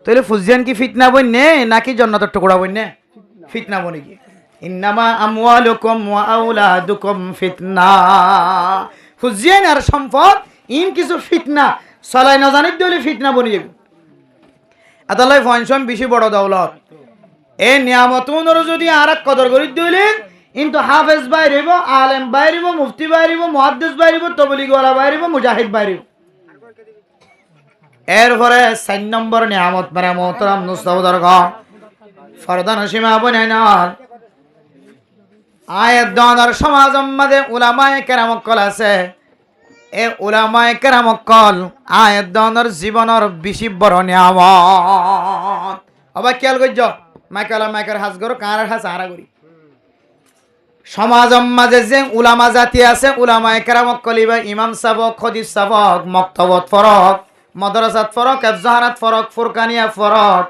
তাহলে ফুজিয়ান কি ফিতনা বই নে নাকি জন্নতের টুকরা বই নে ফিতনা বনি কি ইন্নামা আমওয়ালুকুম ওয়া আওলাদুকুম ফিতনা ফুজিয়ান আর সম্পদ ইন কিছু ফিতনা চলাই না জানি দিলে ফিতনা বনি যাবে আতালাই ফনসম বেশি বড় দৌলত এই নিয়ামতুনর যদি আর কদর করি দিলে কিন্তু হাফেজ বাইরিব আলেম বাইরিব মুফতি বাইরিব মুহাদ্দিস বাইরিব তবলিগওয়ালা বাইরিব মুজাহিদ বাইরিব এরপরে 4 নম্বর নিয়ামত মানে মোহতরম মুস্তাফদরগ ফরদান সীমা বনাইনার আয়াত দানার সমাজ মধ্যে উলামায়ে কেরাম কল আছে এ উলামায়ে কেরাম কল আয়াত দানার জীবনের বেশি বড় নিয়ামত আবার খেয়াল করছ মাইকের হাজ করো কার হাজ আরা করি সমাজ মাঝে যে উলামা জাতি আছে উলামায়ে কেরাম কলিবা ইমাম সাবক খদিস সাবক মক্তবত ফরক মাদ্রাসাত ফরক এফজাহানাত ফরক ফুরকানিয়া ফরক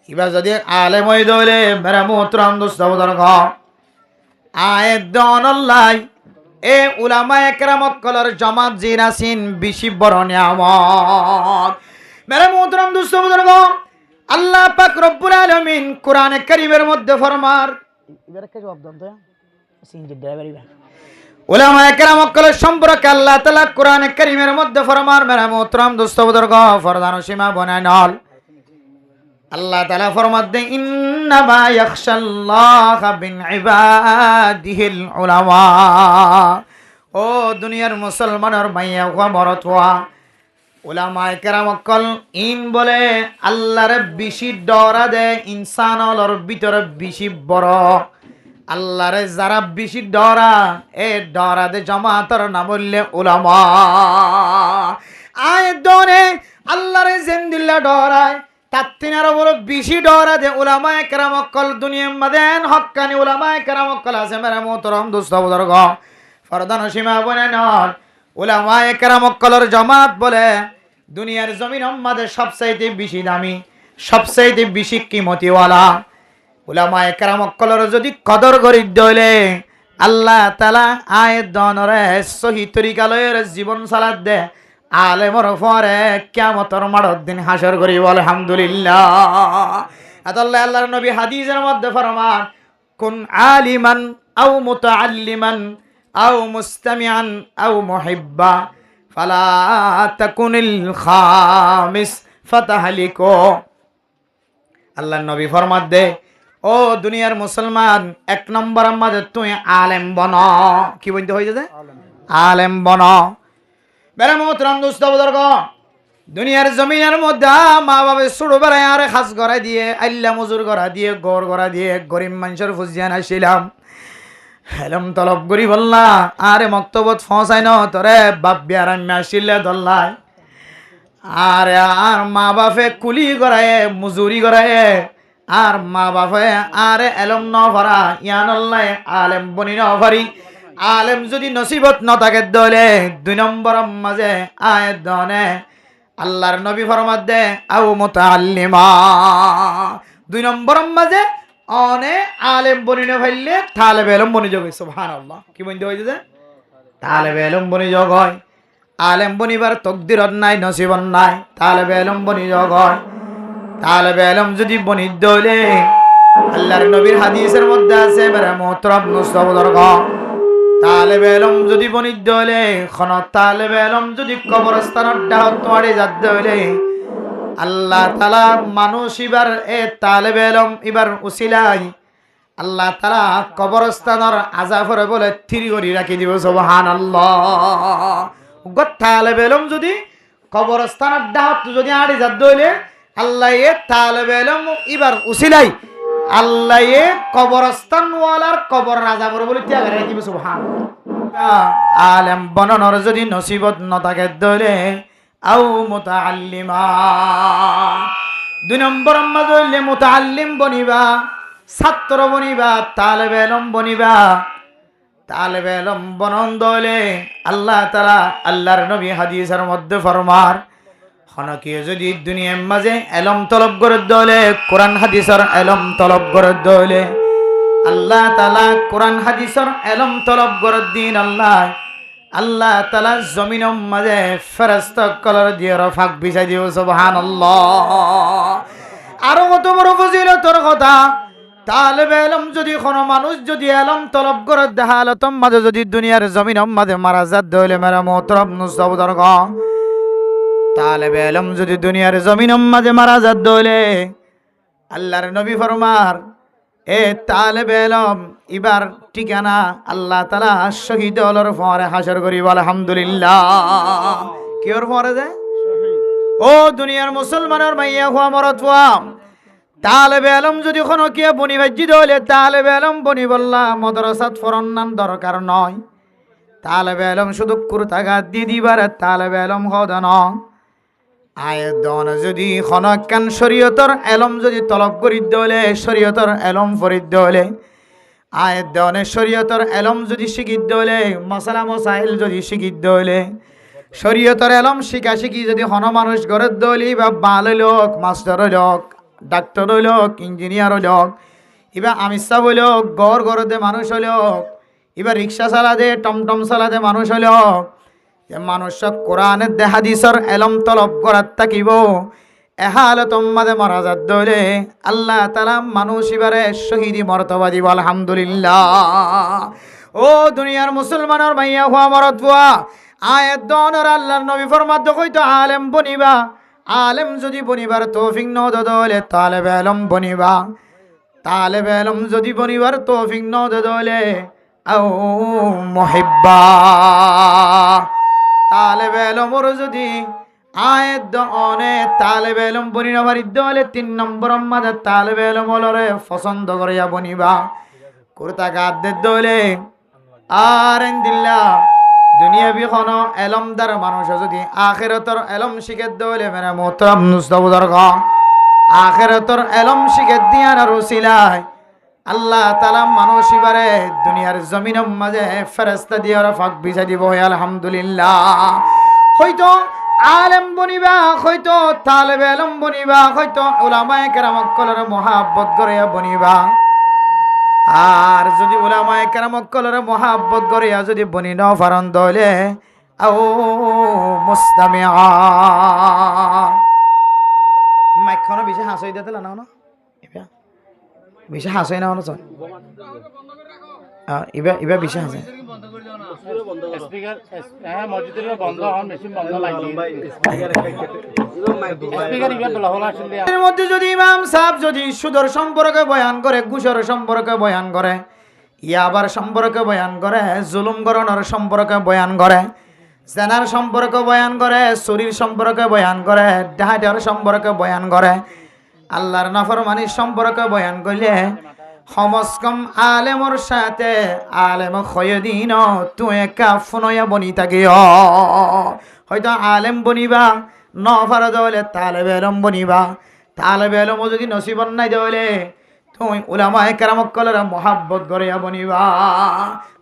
এবার যদি আলেম হই দলে মেরা মোহতরম দোস্ত বুজুর্গ আয়াত দানাল্লাই এ উলামায়ে কেরাম কলর জামাত জিনাসিন বেশি বড় নিয়ামত মেরা মোহতরম দোস্ত বুজুর্গ আল্লাহ পাক রব্বুল আলামিন কোরআনে কারীমের মধ্যে ফরমার এবারে কে জবাব দেন তো সিনজি ড্রাইভার উলামায়ে কেরাম কলের সম্পর্কে আল্লাহ তাআলা কোরআনে কারীমের মধ্যে ফরমার মেরা মোহতরম দোস্ত বুজুর্গ ফরদান সীমা বনাইনাল আল্লাহ তাআলা ফরমাতে ইন্নামা ইয়াখশাল্লাহা বিন ইবাদিহিল উলামা ও দুনিয়ার মুসলমানের মাইয়া ওয়া মরতওয়া উলামায়ে কেরাম কল ইন বলে আল্লাহর বেশি ডরা দে ইনসানর ভিতরে বেশি বড় আল্লাহরে যারা বেশি ডরা এ ডরা দে জামাতর নাম বললে উলামা আয় ডরে আল্লাহরে জিন্দিল্লা ডরায় তাত্তিনার বড় বেশি ডরা দে উলামায়ে কেরাম কল দুনিয়ার মাদেন হক্কানি উলামায়ে কেরাম কল আছে মেরা মোহতরম দোস্ত বুজুর্গ ফরদান সীমা বনাইনার উলামায়ে কেরাম কলর জামাত বলে দুনিয়ার জমিন মাঝে সবচাইতে বেশি দামি সবচাইতে বেশি কিমতিওয়ালা উলামায়ে কেরাম কলর যদি কদর করি দইলে আল্লাহ তাআলা আয়াত দনরে সহি তরিকা লয়ের জীবন সালাত দে আলেমর পরে কিয়ামতের মাঠের দিন হাসর করি বল আলহামদুলিল্লাহ। আল্লাহ আল্লাহর নবী হাদিসের মধ্যে ফরমান কুন আলিমান আও মুতাআল্লিমান আও মুস্তামিআন আও মুহিব্বা ফালা তাকুনিল খামিস ফাতাহলিকু। আল্লাহর নবী ফরমাত দে ও দুনিয়ার মুসলমান, এক নম্বর আমাদের তুই আলেম বন। কি বলতে হয়েছে? আলেম বন। বেড়ে মোহতরম দোস্ত বুজুর্গ, দুনিয়ার জমিনের মধ্যে মা বাবা ছোট বেড়ায় আর খাস গড়া দিয়ে আল্লা মজুর গড়া দিয়ে গড় গড়া দিয়ে গরিব মানুষের ফুজিয়ান আসছিলাম। হেলম তলব করি বললা আরে মক্তবত ফসাই ন তোরে বাপ বিয়ার আমি আসিলে দল্লাই আরে আর মা বাপে কুলি গড়ায় মজুরি গড়ায় আর মা বাপে আরে এলম ন ভরা ইয়ান আলেম বনি ন ভরি। আলেম যদি নসিবত ন থাকে দলে দুই নম্বর মাঝে আয়াত দনে আল্লাহর নবী ফরমাত দে আও মুতাআল্লিমা। দুই নম্বর মাঝে অনে আলেম বনি ন ভাইলে তালেবে এলম বনি যোগ। সুবহানাল্লাহ। কি বলতে হইছে যে তালেবে এলম বনি যোগ হয়। আলেম বনিবার তকদিরত নাই, নসিবত নাই, তালেবে এলম বনি যোগ হয়। তালেবে এলম যদি বনি দলে আল্লাহর নবীর হাদিসের মধ্যে আছে বেরে মোহতরম মুস্তাবদরগ তালেবে এলম যদি বনি দলে খন তালেবে এলম যদি কবরস্থানত ডাহত তোয়ারে যাত দলে আল্লাহ তাআলা মানুষ ইবার এ তালেবে এলম ইবার উসিলাই আল্লাহ তাআলা কবরস্থানের আযাবরে বলে থিরি করি রাখি দিব। সুবহানাল্লাহ। গত তালেবে এলম যদি কবরস্থানত ডাহত যদি আড়ি যাত দলে আল্লাহ এ তালেবে এলম ইবার উসিলাই আল্লাহ এ কবরস্থান ওয়ালার কবর আযাবর বলে ত্যাগ রাখি দিব। সুবহানাল্লাহ। আলেম বননর যদি নসিবত ন থাকে দলে আও মুতাআল্লিমা। দুই নম্বর মাঝে হইলে মুতাআল্লিম বনিবা, ছাত্র বনিবা, তালেবে এলম বনিবা। তালেবে এলম বনন দলে আল্লাহ তাআলা আল্লাহর নবী হাদিসের মধ্যে ফরমার হনকে যদি দুনিয়ার মাঝে এলম তলব করে দলে কোরআন হাদিসের এলম তলব করে দলে আল্লাহ তাআলা কোরআন হাদিসের এলম তলব করে দিন আল্লাহ তাআলা জমিনের মাঝে ফেরেশতা কলর দিয়ে ফাঁক বিছাই দিও। সুবহানাল্লাহ। আরো কত বড় ফজিলতের কথা। তালেবে এলম যদি কোনো মানুষ যদি এলম তলব করে দেহালতম মাঝে যদি দুনিয়ার জমিনের মাঝে মারা যাত দলে মেরা মোহতরম মুস্তাবদরগ তালেবে এলম যদি দুনিয়ার জমিনের মাঝে মারা যাত দলে আল্লাহর নবী ফরমার এ তালেবে এলম ইবার ঠিকানা আল্লাহ তাআলা শহীদ হলর পরে হাসর করিব। আলহামদুলিল্লাহ। কিওর পরে যায় ও দুনিয়ার মুসলমানের মাইয়া হুয়া মরত হুয়া তালেবে এলম যদি কোনো কে বনি ভাজি দলে তালেবে এলম বনি বললা মাদ্রাসাত ফরন্নান দরকার নয়। তালেবে এলম শুধু কুরতাগাত দি দিবার তালেবে এলম হদন আয়াত দন যদি খনকান শরীয়তর এলম যদি তলব করি দলে শরীয়তর এলম ফরিদ দলে আয়াত দনে শরীয়তর এলম যদি শিখিত দলে মশলা মসাইল যদি শিখিত দলে শরীয়তর এলম শিখা শিখি যদি হন মানুষ ঘরের দলি বা বাল লোক মাস্টার লোক ডাক্তার লোক ইঞ্জিনিয়ার লোক এবার আমিষা হইল গড় গড়তে মানুষ হলো এবার রিক্সা চালাদে টমটম চালাদে মানুষ হলো মানুষ কোরআনের হাদিসের এলম তলব করার থাকিব এহালতম মাঝে মারা যাত দলে আল্লাহ তাআলা মানুষ এবারে শহীদি মর্তবা দিব। আলহামদুলিল্লাহ। ও দুনিয়ার মুসলমানের মাইয়া হুয়া মরত হুয়া আয়াত দনের আল্লাহর নবী ফরমাত কইতো আলেম বনিবা। আলেম যদি বনিবার তৌফিক ন দলে তালেবে এলম বনিবা। তালেবে এলম যদি বনিবার তৌফিক ন দলে আও মুহিব্বা। তালেবে এলমর যদি আয়াত দনে তালেবে এলম বনিনা বাড়ি দলে তিন নম্বর মাঝে তালেবে এলম হলরে পছন্দ করিয়া বনিবা। কুর্তা গাদ দলে আর দিল্লা দুনিয়া বিখন এলমদার মানুষ যদি আখিরাতের এলম শিখে দলে মেরা মোহতরম মুস্তাবদরগ আখিরাতের এলম শিখে দিয়ার রসিলায় আল্লাহ তাআলা মানুষ ইবারে দুনিয়ার জমিনের মাঝে ফেরেশতা দিয়ে ফাঁক বিছাই দিব। আলহামদুলিল্লাহ। হয়তো আলেম বনিবা, হয়তো তালেবে এলম বনিবা, হয়তো উলামায়ে কেরাম কলর মহাব্বত করে বনিবা। আর যদি উলামায়ে কেরাম কলরে মোহাব্বত করিয়া যদি বনি ন ফারন দলে আও মুস্তামিআ মাইকখানো বেশি হাসই দিতে না না এবা বেশি হাসই না না ইবা ইবা বেশি হাসে স্পিকার হ্যাঁ মসজিদের বন্ধ হন মেশিন বন্ধ লাগি স্পিকার ইবা বলা হলো আসলে এর মধ্যে যদি ইমাম সাহেব যদি সুদর সম্পর্কে বয়ান করে ঘুষের সম্পর্কে বয়ান করে ইয়াবার সম্পর্কে বয়ান করে জুলুম করানোর সম্পর্কে বয়ান করে জেনার সম্পর্কে বয়ান করে চুরির সম্পর্কে বয়ান করে ডাহাতের সম্পর্কে বয়ান করে আল্লাহর নাফরমানির সম্পর্কে বয়ান করলে সমস্কম আলেমর সাথে আলেম খয়দিন তুই একা ফোনয়া বনি থাকি হয়তো আলেম বনিবা নফার দলে তালেব এলম বনিবা তালেব এলম যদি নসিবন নাই দলে তুমি উলামায়ে কেরামক কলরা মোহাব্বত করিয়া বনিবা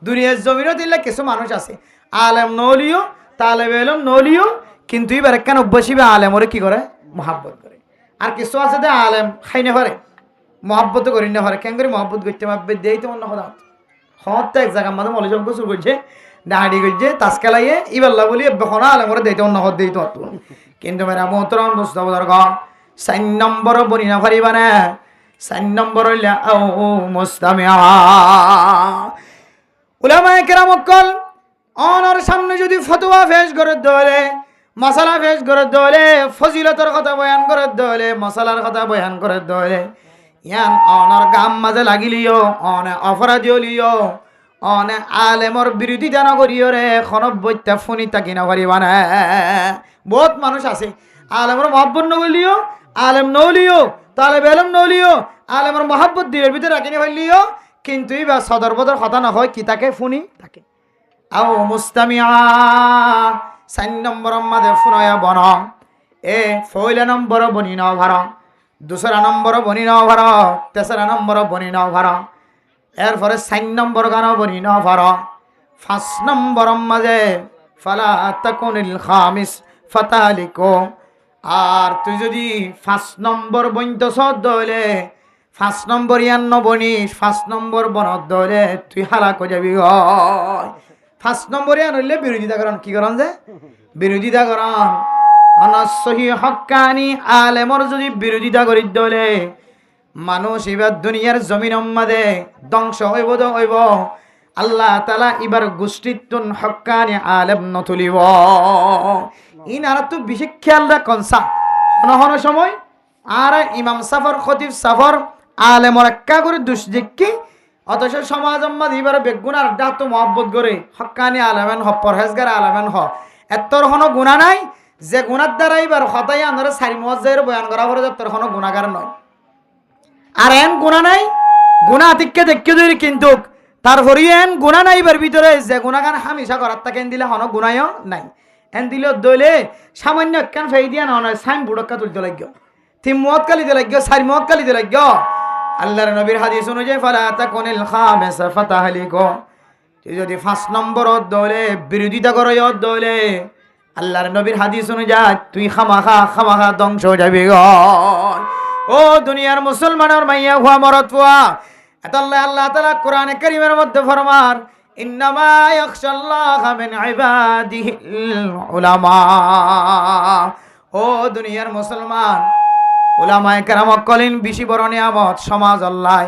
দুনিয়ার জমিনও দিলে কিছু মানুষ আছে আলেম নলিও তালেব এলম নলিও কিন্তু এবার কেন বসিবে আলেমরে কি করে মোহাব্বত করে আর কিছু আছে যে আলেম খাইনে পারে মহাব্বত করি না হরে কেন করে মহাব্বত করতে পারবে দেই তো অন্য কথা হত এক জায়গার মাঝে মলি সব শুরু করছে ডাহাডি করছে তাসকালাইয়ে ইবাল্লা বলি বেখনা আলে মরে দেইতে অন্য হত দেই তো কিন্তু মেরা মোহতরম দোস্ত বুজুর্গ 4 নম্বর বনি না পারিবা না 4 নম্বর হইলা ও মুস্তামিআ উলামায়ে কেরাম কল অনর সামনে যদি ফতোয়া পেশ করে দলে মাসালা পেশ করে দলে ফজিলতের কথা বয়ান করে দলে মাসালার কথা বয়ান করে দলে ইয়ান অনর গাম মাঝে লাগিলিও অনে অপরাধী হলিও অনে আলেমর বিরোধিতা নকরিও রে খনব্বইটা ফোনি তাকি না পারিবা না বহুত মানুষ আছে আলেমর মহব্বত নগলিও আলেম নলিও তালেব এলম নলিও আলেমর মহব্বত দিলের ভিতরে রাখিনি ফেললিও কিন্তু এবার সদর বদর কথা না হয় কি তাকে ফোনি তাকে আও মুস্তামিআ 4 নম্বর মাঝে ফোনয়া বন এ ফয়লা নম্বর বনি ন ভার দুসরা নম্বর বনি ন ভার তেসরা নম্বর বনি ন ভার এরপরে 4 নম্বর গান বনি ন ভার 5 নম্বর মাঝে ফালা তাকুনিল খামিস ফাতালিকো আর তুই যদি 5 নম্বর বইন্ত দলে 5 নম্বর ইয়ান বনি 5 নম্বর বনত দলে তুই হালাক হয়ে যাবি 5 নম্বর ইয়ান হইলে বিরোধিতা করন কি করন যে বিরোধিতা করন অনসহি হক্কানি আলেমর যদি বিরোধিতা করি দলে মানুষ এবার দুনিয়ার জমিন মাঝে ধ্বংস হইব তো হইব আল্লাহ তাআলা এবার গোষ্ঠীতুন হক্কানি আলেম নতুলিব ইনারা তো বিশেষ খেয়াল রাখুন হন সময় আর ইমাম সাফর খতিব সাফর আলেমর একা করে দুষ দেখি অথচ সমাজ মাঝে এবার বেগুনার ডাত মহব্বত করে হক্কানি আলেমেন হ পরহেজগার আলেমেন হ এতর কোনো গুণা নাই যে গুণার দ্বারা এবার হতাই আন্ধারে 4 মুয়াজ্জির বয়ান করা পরে তোর কোনো গুণাগার নয় আর এন গুণা নাই গুণা আতিককে দেখকে ধরি কিন্তু তারপরে এন গুণা নাই এবার ভিতরে যে গুণাগান হামেশা করার তাকে এন দিলে কোনো গুণায়ও নাই এন দিলে দইলে সামান্য একখান ফেই দিয়া নয় সাইন বুড়ক্কা তুলতে লাগবে 3 মুয়াত কালিতে লাগবে 4 মুয়াত কালিতে লাগবে আল্লাহর নবীর হাদিস অনুযায়ী ফালা তাকুনিল খামিসা ফাতাহলিকো তুই যদি 5 নম্বর দলে বিরোধিতা করো দলে আল্লাহর নবীর হাদিস অনুযায়ী তুই খামাখা ধ্বংস হয়ে যাবি ও দুনিয়ার মুসলমানের মাইয়া হুয়া মরত হুয়া আল্লাহ তাআলা কোরআনে কারীমের মধ্যে ফরমান ইন্নামা ইয়াখশাল্লাহা মিন ইবাদিহিল উলামা ও দুনিয়ার মুসলমান উলামায়ে কেরাম কলিন বেশি বড় নিয়ামত সমাজ আল্লাহ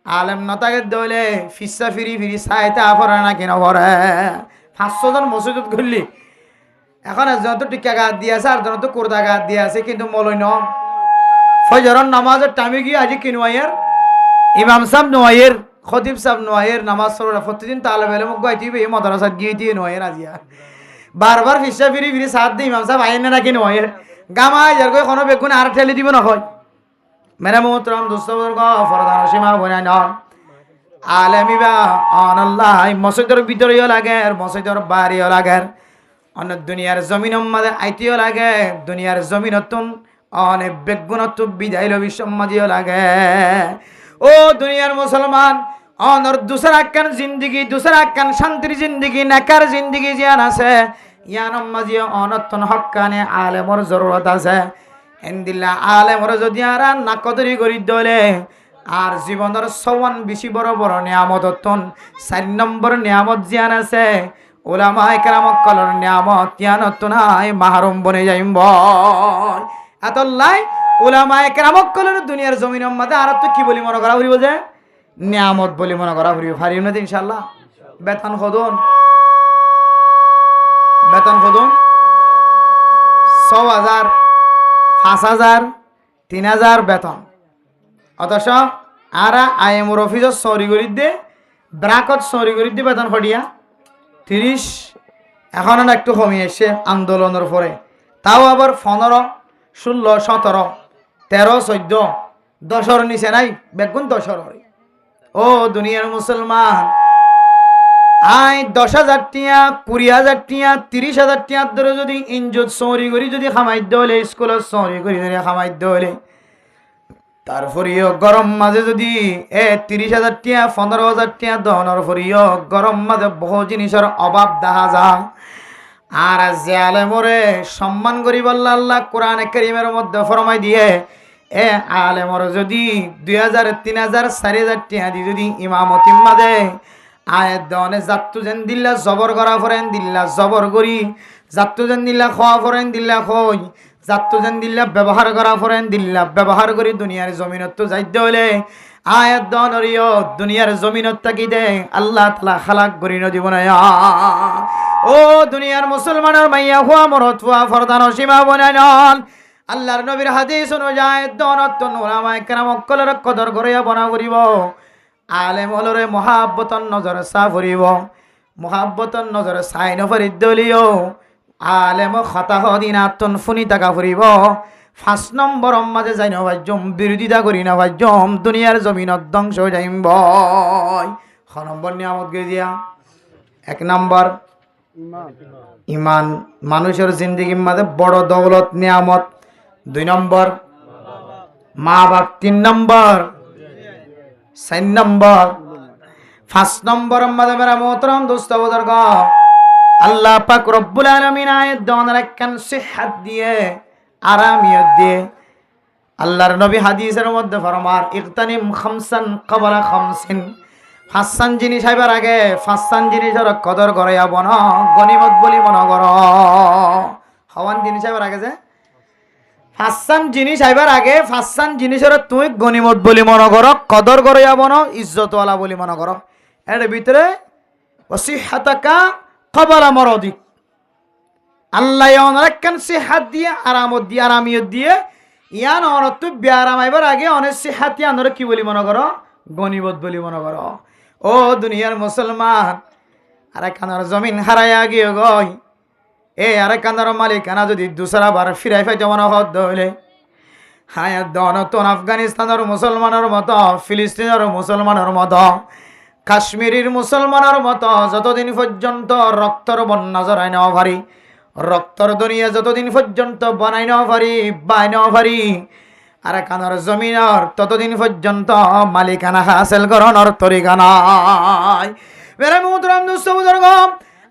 আলেম নতাকে দলে ফিসা ফিরি সাইতে আফরে না কিনা পরে 500 জন মসজিদত ঘুরলি এখন একজন তো টিকা গাছ দিয়ে আছে আর জন তো কোরদা গাছ দিয়ে আছে কিন্তু মলই ন ফজরের নামাজের টাইমে গিয়ে আজি কিনওয়াইয়ের ইমাম সাহেব নোয়াইয়ের খতিব সাহেব নোয়াইয়ের নামাজ পড়া প্রতিদিন তালেব এলেম গাইতিবে এই মাদ্রাসাত গিয়ে দিয়ে নোয়াইয়ের আজিয়া বারবার ফিসা ফিরি সাথ দিয়ে ইমাম সাহেব আইন না কি নোয়াইয়ের গামাই যার কই কোনো বেগুন আর ঠেলে দিব না হয় মেরা মোহতরম দোস্ত বুজুর্গ ফরদান সীমা বনাই না আলেমিবা অন আল্লাহ মসজিদের ভিতরেও লাগে আর মসজিদের বাইরেও লাগে অন্য দুনিয়ার জমিনের মাঝে আইতেও লাগে দুনিয়ার জমিনতুন অনেক বেগুনত বিদায় বিশ্বমাজিও লাগে ও দুনিয়ার মুসলমান অনর দুসরা কান জিন্দেগি দুসরা কান শান্তির জিন্দেগি নাকার জিন্দেগি জিয়ান আছে ইয়ানম মাঝে অনতন হক্কানে আলেমর জরুরত আছে এন্দিল্লা আলেমর যদি আর না কদরি করি দলে আর জীবনের সওয়ান বেশি বড় বড় নিয়ামত অতন 4 নম্বর নিয়ামত জিয়ান আছে উলামায়ে কেরাম কলর নিয়ামত তিয়ানত নাই মাহরুম বনে যাইম বল আতল্লাই উলামায়ে কেরাম কলর দুনিয়ার জমিনের মধ্যে আর তো কি বলি মনে করা হইব যে নিয়ামত বলি মনে করা হইব পারিম না ইনশাআল্লাহ বেতন খদন 6,000 5,000 3,000 বেতন অথচ আর আইএমওর অফিসত সরি করি দে ব্রাকত সরি করি দে বেতন ফটিয়া 30 এখন একটু কমিয়ে এসে আন্দোলনের পরে তাও আবার 15 16 17 13 14 10 নিচে নাই বেগুন 10 ও দুনিয়ার মুসলমান আই 10,000 টিয়া 20,000 টিয়া 30,000 টিয়ার ধরে যদি ইনজত সরি করি যদি খামাইদ্য হলে স্কুলত সরি করি ধরে খামাইদ্য হলে তারপরেও গরম মাঝে যদি 30,000 টিয়া 15,000 টিয়া দহনের পরেও গরম মাঝে বহু জিনিসের অভাব দেখা যায় আর যে আলেমরে সম্মান করি বললা আল্লাহ কোরআনে কারীমের মধ্যে ফরমাই দিয়ে আলেমর যদি 2,000 3,000 4,000 টিয়া দি যদি ইমামতি মাদে আয়াত দনে জাত্তু যেন দিল্লা জবর করা ফরেন দিল্লা জবর করি জাত্তু যেন দিল্লা খোয়া ফরেন দিল্লা খই জাত্তু যেন দিল্লা ব্যবহার করা ফরেন দিল্লা ব্যবহার করি দুনিয়ার জমিনত তো যাইতে হলে আয়াত দনরিও দুনিয়ার জমিনত থাকি দে আল্লাহ তাআলা খালাক করি ন জীবনে ও দুনিয়ার মুসলমানের মাইয়া হুয়া মরত হুয়া ফরদান সীমা বনায়ন আল্লাহর নবীর হাদিস অনুযায়ী দনত উলামায়ে কেরাম কলর কদর করিয়া বনা করিব আলেম হলরে মহাব্বতন নজর চা ফুরিব মহাব্বতন নজর চাই নফরি দলিও আলেম খতাহ দিনাতন ফুনি টাকা ফুরিব 5 নম্বর মাঝে যাই নবাজ্যম বিরোধিতা করি নবাজ্যম দুনিয়ার জমিনত ধ্বংস হয়ে যাইম বয় 6 নম্বর নিয়ামত গিয়ে দিয়া 1 নম্বর ইমান মানুষের জিন্দিগির মাঝে বড় দৌলত নিয়ামত 2 নম্বর মা বাপ 3 নম্বর 4 নম্বর 5 নম্বর আমাদের মেরা মোহতরম দোস্ত বুজুর্গ আল্লাহ পাক রব্বুল আলামিন আয়াত দনের একখান সিহাত দিয়ে আরামিয়ত দিয়ে আল্লাহর নবী হাদিসের মধ্যে ফরমার ইগতানিম খামসান ক্বাবলা খামসিন 5 জিনিস আইবার আগে 5 জিনিসের কদর করিয়া বন গনিমত বলি মনে কর হওয়ান জিনিস আইবার আগে যে 5 জিনিস আইবার আগে 5 জিনিসের তুই গনিমত বলি মনে কর কদর করিয়া বন ইজ্জতওয়ালা বলি মনে কর এর ভিতরে ওসিহাতাকা ক্বাবলা মারাদিক আল্লাহ অনেকখান সিহাত দিয়ে আরামত দিয়ে আরামিয়ত দিয়ে ইয়ান অনত বিয়ারাম আইবার আগে অনেক সিহাত ইয়ানোর কি বলি মনে কর গনিমত বলি মনে কর ও দুনিয়ার মুসলমান আরে কানার জমিন হারাইয়া গিয়ে গই আরে কানার মালিকানা যদি দুসরা বার ফিরাই ফাইতে মনে হদ হইলে হায়াত দনতন আফগানিস্তানের মুসলমানের মতো ফিলিস্তিনের মুসলমানের মতো কাশ্মীরের মুসলমানের মতো যতদিন পর্যন্ত রক্তর বন্যা জড়াই নেওয়া পারি রক্তর দুনিয়া যতদিন পর্যন্ত বানাই নেওয়া পারি বাই নেওয়া পারি আর কানার জমিনের ততদিন পর্যন্ত মালিকানা হাসিল করানোর তরিকা নাই মেরে মুহতরম দোস্ত বুজুর্গ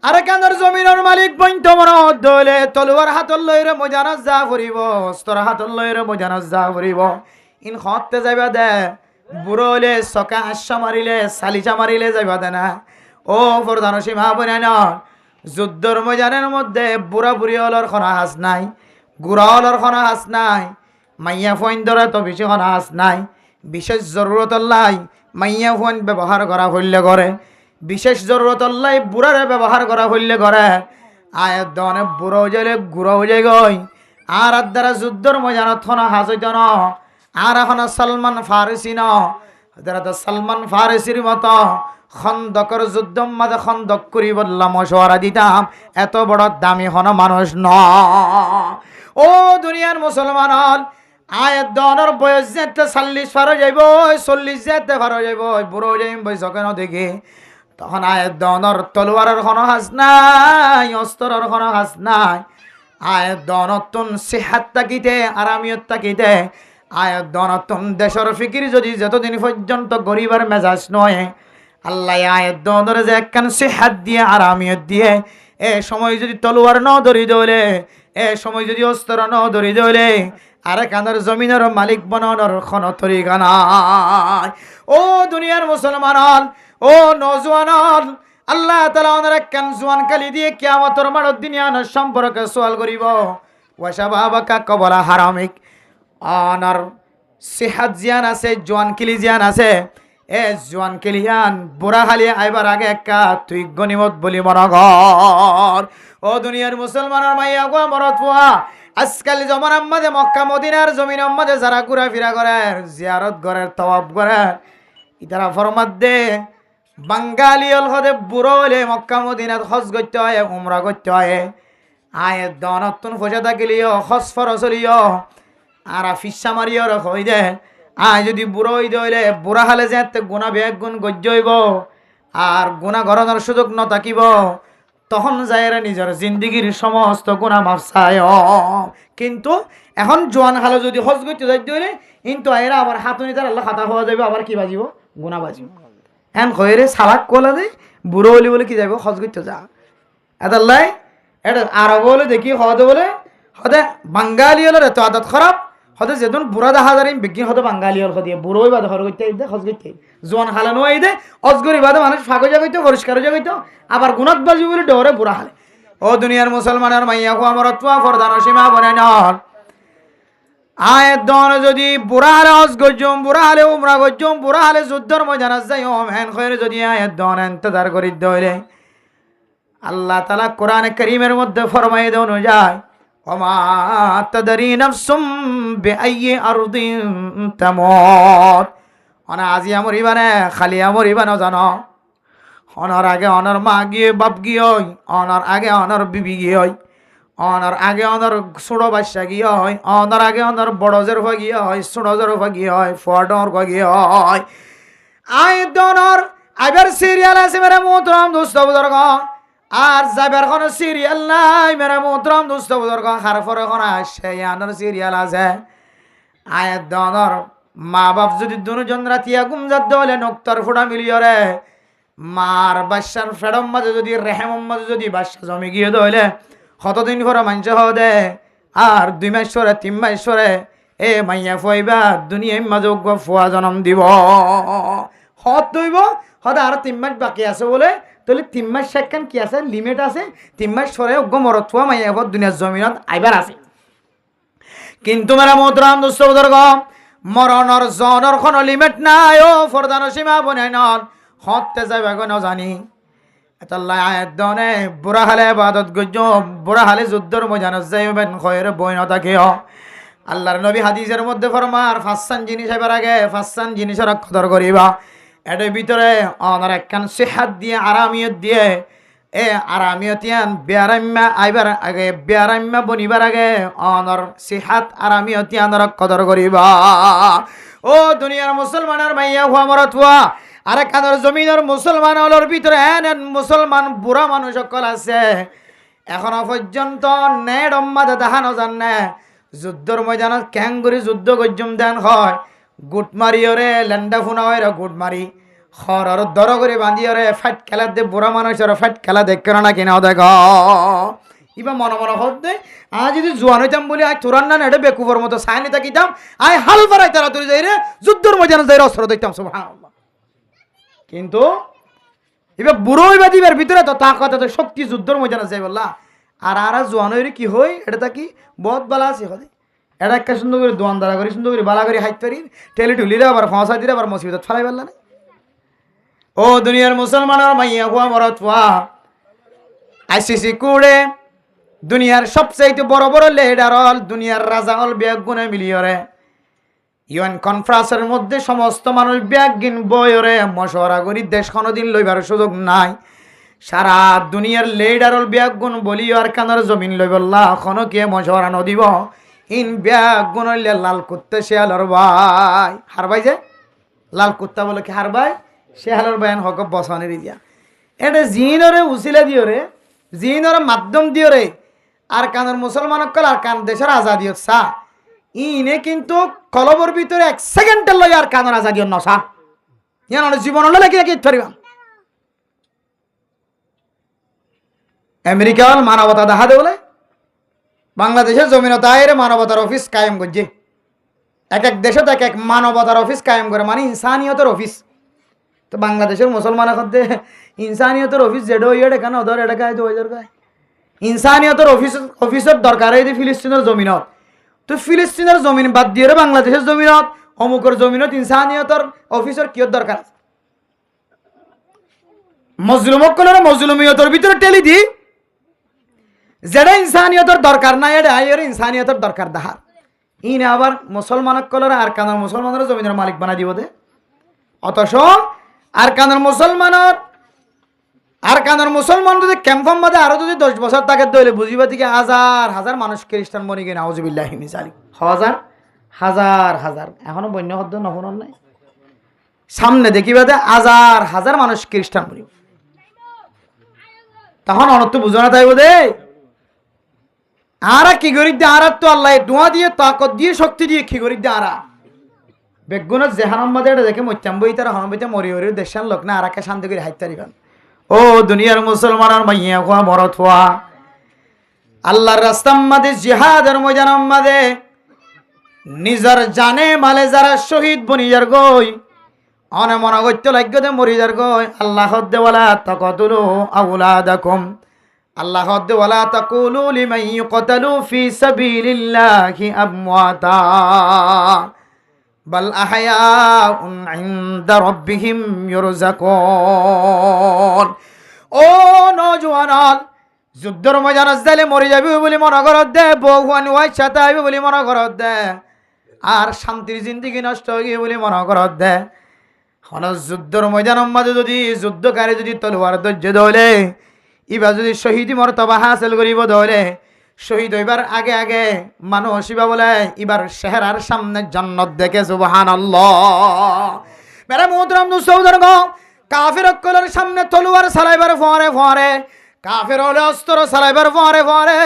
আর কানার জমিনের মালিক বইন্ত মনে হলে তলোয়ার হাতল লইরে মজানাজ যা ফুরিব অস্ত্র হাতল লইরে মজানাজ যা ফুরিব ইন হতে যাইবা দে বুড়ো হইলে চকা আশা মারিলে চালিচা মারিলে যাইবা দে না ও প্রধান সীমা বনাই না যুদ্ধর ময়দানের মধ্যে বুড়া বুড়ি হলর কোনো হাস নাই গুড়া হলর কোনো হাস নাই মাইয়া ফোন ধরা তো বেশি কোনো হাস নাই বিশেষ জরুরত লাই মাইয়া ফোন ব্যবহার করা হইলে করে বিশেষ জরুরত লাই বুড়ারে ব্যবহার করা হইলে করে আয়ের দনে বুড়ো হয়ে যাইলে গুড়া হয়ে যায় গই আর দ্বারা যুদ্ধর ময়দানত কোনো হাস হইত ন আর এখন সালমান ফারিসি ন সালমান ফারিসির মতো খন্দকর যুদ্ধ মাঝে খন্দক করি বললাম মশওয়ারা দিতাম এত বড় দামি হন মানুষ ন ও দুনিয়ার মুসলমান আয়ের দনের বয়স যেতে 40 পার যাইব 40 যেতে পার যাইব বুড়ো যাইম বয়স কেন দেখি তখন আয়ের দনের তলোয়ারের কোনো হাস নাই অস্ত্রের কোনো হাস নাই আয়ের দনতুন সিহাত তাকিতে আরামিয়ত তাকিতে আয়ের দনতুন দেশের ফিকির যদি যতদিন পর্যন্ত গরিবের মেজাজ নয় আল্লাহ আয়ের দনের যে একখান সিহাত দিয়ে আরামিয়ত দিয়ে সময় যদি তলোয়ার ন ধরি দৌলে সময় যদি অস্ত্র ন ধরি দৌলে আরে কানের জমিনের মালিক বানানোর কোনো তরিকা নাই। ও দুনিয়ার মুসলমান, ও নওজোয়ান, আল্লাহ তাআলা ওনার কান জোয়ান কালি দিয়ে কিয়ামতের মাঠের দিন আনার সম্পর্কে সওয়াল করিব। ওয়াশাবাবাকা কবলা হারামিক, আনার সিহাত জিয়ান আছে, জোয়ান কিলি জিয়ান আছে। এ জোয়ান কিলিয়ান বুড়া হালি আইবার আগে একা তুই গনিমত বলি মনগর। ও দুনিয়ার মুসলমানের মাইয়া গো মরত ফুয়া, আজকাল জমানার মাঝে মক্কা মদিনার জমিনের মাঝে যারা ঘুরা ফিরা করে, জিয়ারত করে, তওয়াব করে, ইতারা ফরমাত দে বাঙ্গালি হল হদে বুড়ো হলে মক্কা মদিনাত হজ করতে হয়, উমরা করতে হয়। আয় দনতুন ফসে থাকিলিও হজ ফরজ হলিও আর ফিসা মারিও হই দে। আয় যদি বুড়ো হইতে হইলে বুড়া হালে যে গুণা বেগ গুণ গজ্য হইব আর গুণা গরণের সুযোগ ন থাকিব, তখন যায়রা নিজের জিন্দগির সমস্ত গুণা মাফ চায়। কিন্তু এখন জোয়ান হালে যদি হজ করতে যাইতে হইলে কিন্তু এরা আবার হাতুনি তার আল্লাহ খাতা হওয়া যাবে, আবার কি বাজিব, গুণা বাজিব। হ্যাঁ কয়ে সালাক কলা দে বুড়ো হলি বলে কি যাইব হজ করতে যা। এদাল্লাই এটা আরব বলে দেখি হদে বলে হদে বাঙ্গালি হলে এত আদত খারাপ হদে যেদিন বুড়া দেখা যারিম বিজ্ঞান হদে বাঙ্গালি হল হদিয়ে বুড়োই বাদে হর করতে দে হজ করতে জোয়ান হালানো আই দে অজগরি বাদে মানুষ ফাঁকো জাগাইতো পরিষ্কার জাগাইতো আবার গুণাত বাজি বলে ডরে বুড়া হালে। ও দুনিয়ার মুসলমানের মাইয়া কো আমার তুয়া ফরদান সীমা বনাই নল আয়ের দন যদি বুড়া হালে হজ গজুম, বুড়া হালে উমরা গজুম, বুড়া হালে যুদ্ধর ময়দান যাই ওম হেন খয়ের যদি আয়ের দন ইন্তজার করি দইলে আল্লাহ তাআলা কোরআনে কারীমের মধ্যে ফরমায়ে দেন যায় ওমা তাদরি নাফসুম বিআইয়ি আরদিন তামুত। অনা আজি আমর ইবানে খালি আমর ইবানো জানো অনার আগে অনার মা গিয়ে বাপ গিয়ে হয়, অনার আগে অনার বিবি গিয়ে হয়, অনার আগে অনার ছোট বাচ্চা গিয়ে হয়, অনার আগে অনার বড় জেরফা গিয়ে হয়, ছোট জেরফা গিয়ে হয়, ফোয়াডর গিয়ে হয়। আই দনর আইবার সিরিয়াল আছে মেরে মোহতরম দোস্ত বুজুর্গ, আর যাবার কোনো সিরিয়াল নাই মেরে মোহতরম দোস্ত বুজুর্গ। হারফর এখন আসে আনার সিরিয়াল আছে। আয়ের দনর মা বাপ যদি দুজন রাতিয়া ঘুম যাত হলে নক্তর ফোটা মিলিয়রে মার বাচ্চার ফেডম মাঝে যদি রেহেম মাঝে যদি বাচ্চা জমি গিয়ে দইলে কতদিন করে মাংস হওয়া দে আর 2 মাস পরে 3 মাস পরে এ মাইয়া ফুয়াইবা দুনিয়ার মাঝে ফুয়া জন্ম দিব হত দইব হতে আর 3 মাস বাকি আছে বলে তাহলে 3 মাস সেখান কি আছে লিমিট আছে 3 মাস পরে মরত ফুয়া মাইয়া ফুয়া দুনিয়ার জমিনত আইবার আছে। কিন্তু মেরা মোহতরম দোস্ত বুজুর্গ মরণর জনের কোনো লিমিট নাই। ও ফরদান সীমা বনাই নন হতে যাইবা কোনো জানি এতাল্লাহ আয়াত দনে বুড়া হালে ইবাদত গজ্জ বুড়া হালে যুদ্ধর ময়দানত যাইবেন খয়ের বই না থাকিও। আল্লাহর নবী হাদিসের মধ্যে ফরমার 5 জিনিস এবার আগে 5 জিনিসের কদর করিবা। এর ভিতরে অনার একখান সিহাত দিয়ে আরামিয়ত দিয়ে এ আরামিয়তিয়ান বেয়ারাম্যা আইবার আগে বেয়ারাম্যা বনিবার আগে অনর সিহাত আরামিয়তিয়ানর কদর করিবা। ও দুনিয়ার মুসলমানের মাইয়া হুয়া মরত হুয়া আরে কাদের জমিনের মুসলমান হলোর ভিতরে এন মুসলমান বুড়া মানুষ সকল আছে এখনো পর্যন্ত নেড অম্মাদে দেখানো জানে যুদ্ধর ময়দানত ক্যাঙ্গুরি যুদ্ধ গজ্জুম দেন হয় গুট মারিওরে লেন্ডা ফুনা হয় গুট মারি খর দর করে বাঁধিওরে ফাইট খেলা দে বুড়া মানুষের ফাইট খেলা দেখ না কিনাও দেখ ইবা মনে মনে হত দে আজ যদি জোয়ান হইতাম বলি আজ তোরান না এটা বেকুফর মতো সাইনি থাকিতাম আয় হাল বাড়াই তারা তুই যাই রে যুদ্ধর ময়দানত যাই অস্ত্র দেখতাম সুবহানাল্লাহ। কিন্তু এবার বুড়ো হইবা দিবার ভিতরে তো তাকত তো শক্তি যুদ্ধর ময়দানে যাই বললা আর আর জোয়ান হইরে কি হই এটা কি বহুত বালা আছে হদে এটা একটা সুন্দর করে দোয়ান দাঁড়া করি সুন্দর করে বালা করে হাইট পারি টেলি টুলিরে আবার ফাঁসা দিলে আবার মসজিদত ফেলাই পারলা না। ও দুনিয়ার মুসলমানের মাইয়া হুয়া মরত হুয়া আইসিসি কুড়ে দুনিয়ার সবচেয়ে বড় বড় লিডার হল দুনিয়ার রাজা হল ব্যাগ গুনে মিলিয়রে ইউএন কনফারেন্সের মধ্যে সমস্ত মানুষ ব্যাগ গিন বয়রে মশওয়ারা করি দেশ কোনোদিন লইবার সুযোগ নাই। সারা দুনিয়ার লিডার হল ব্যাগ গুণ বলিও আর কানার জমিন লইবল্লা এখনো কে মশওয়ারা নদিব ইন ব্যাগ গুণ হইলে লাল কুত্তে শেয়ালর ভাই হার ভাই যে লাল কুত্তা বলে কি হার ভাই শেয়ালর ভাই হক বসানি দিয়া এটা জিনরে উচিলে দিও রে জিনরে মাধ্যম দিও রে আর কানের মুসলমান কল আর কান দেশের আজাদিও সা ইনে কিন্তু কলবর ভিতরে 1 সেকেন্ডের লই আর কানের আজাদিও নসা ইয়ান জীবন হলে কি কি ধরিবা আমেরিকা মানবতা দেখা দে বলে বাংলাদেশের জমিনত আয়ের মানবতার অফিস কায়েম করছে, এক এক দেশত এক এক মানবতার অফিস কায়েম করে, মানে ইনসানিয়তের অফিস। তো বাংলাদেশের মুসলমানের মধ্যে ইনসানিয়তের অফিস যেটা ইয়ে কেন ওদের এটা গায়ে তো ওইদের গায়ে ইনসানিয়তের অফিসের দরকার এই যে ফিলিস্তিনের জমিনত। তো ফিলিস্তিনের জমিন বাদ দিয়ে বাংলাদেশের জমিনত অমুকের জমিনত ইনসানিয়তের অফিসের কিয়র দরকার আছে? মজলুমকলের মজলুমিয়তের ভিতরে টেলি দি যেটা ইনসানিয়তের দরকার নাই এটা আইয়ের ইনসানিয়তের দরকার দাহার ইনে আবার মুসলমানকলের আর কানার মুসলমানের জমিনের মালিক বানা দিব দে। অথচ আর কানার মুসলমান যদি ক্যাম্পের মধ্যে আরো যদি 10 বছর তাকে দইলে বুঝিবা থেকে হাজার হাজার মানুষ খ্রিস্টান মরি গিয়ে নাউজুবিল্লাহি মিন যালিক হাজার হাজার হাজার এখনো বন্য হদ্দ নহন নাই সামনে দেখিবা দে হাজার হাজার মানুষ খ্রিস্টান মরি তখন অনর্থ বুঝো না তাই বোধে আরা কি করি দে আর তো আল্লাহ দোয়া দিয়ে তাকত দিয়ে শক্তি দিয়ে কি করি দে আরা বেগুন জেহান মধ্যে এটা দেখে মত্যাম বই তারা হনবইতে মরি হরি দেশের লোক না আরাকে শান্তি করে হাইতে পারিবেন। ও দুনিয়ার মুসলমানের মাইয়া খোয়া মরত হওয়া আল্লাহর রাস্তার মাঝে জিহাদের ময়দানের মাঝে নিজের জানে মালে যারা শহীদ বনি যার গই অনে মনে করতে লাগবে দে মরি যার গই আল্লাহ দেওয়ালা তাকাতুলু আউলাদাকুম আল্লাহ দেওয়ালা তাকুলু লিমান ইউকতালু ফি সাবিলিল্লাহি আমওয়াতা বাল আহয়াউন ইনদা রাব্বিহিম ইউরযাকুন। ও নওজওয়ান যুদ্ধর ময়দানে যাইলে মরে যাবি বলে মনে করত দে, বহুয়ান ওয়াই সাথে আইবে বলে মনে করত দে, আর শান্তির জিন্দিগি নষ্ট হয়ে গিয়ে বলে মনে করত দে। হন যুদ্ধর ময়দানের মাঝে যদি যুদ্ধকারী যদি তলোয়ার ধৈর্য ধরে এবার যদি শহীদি মর্তবা হাসিল করিব ধরে শহীদ হইবার আগে আগে মানুষ ইবা বলে এবার চেহারার সামনে জান্নাত দেখে সুবহানাল্লাহ। মেরে মুহতারাম দোস্তর গো কাফির কলের সামনে তলোয়ার চালাইবার ফরে ফরে কাফের হলে অস্ত্র চালাইবার ফরে ফরে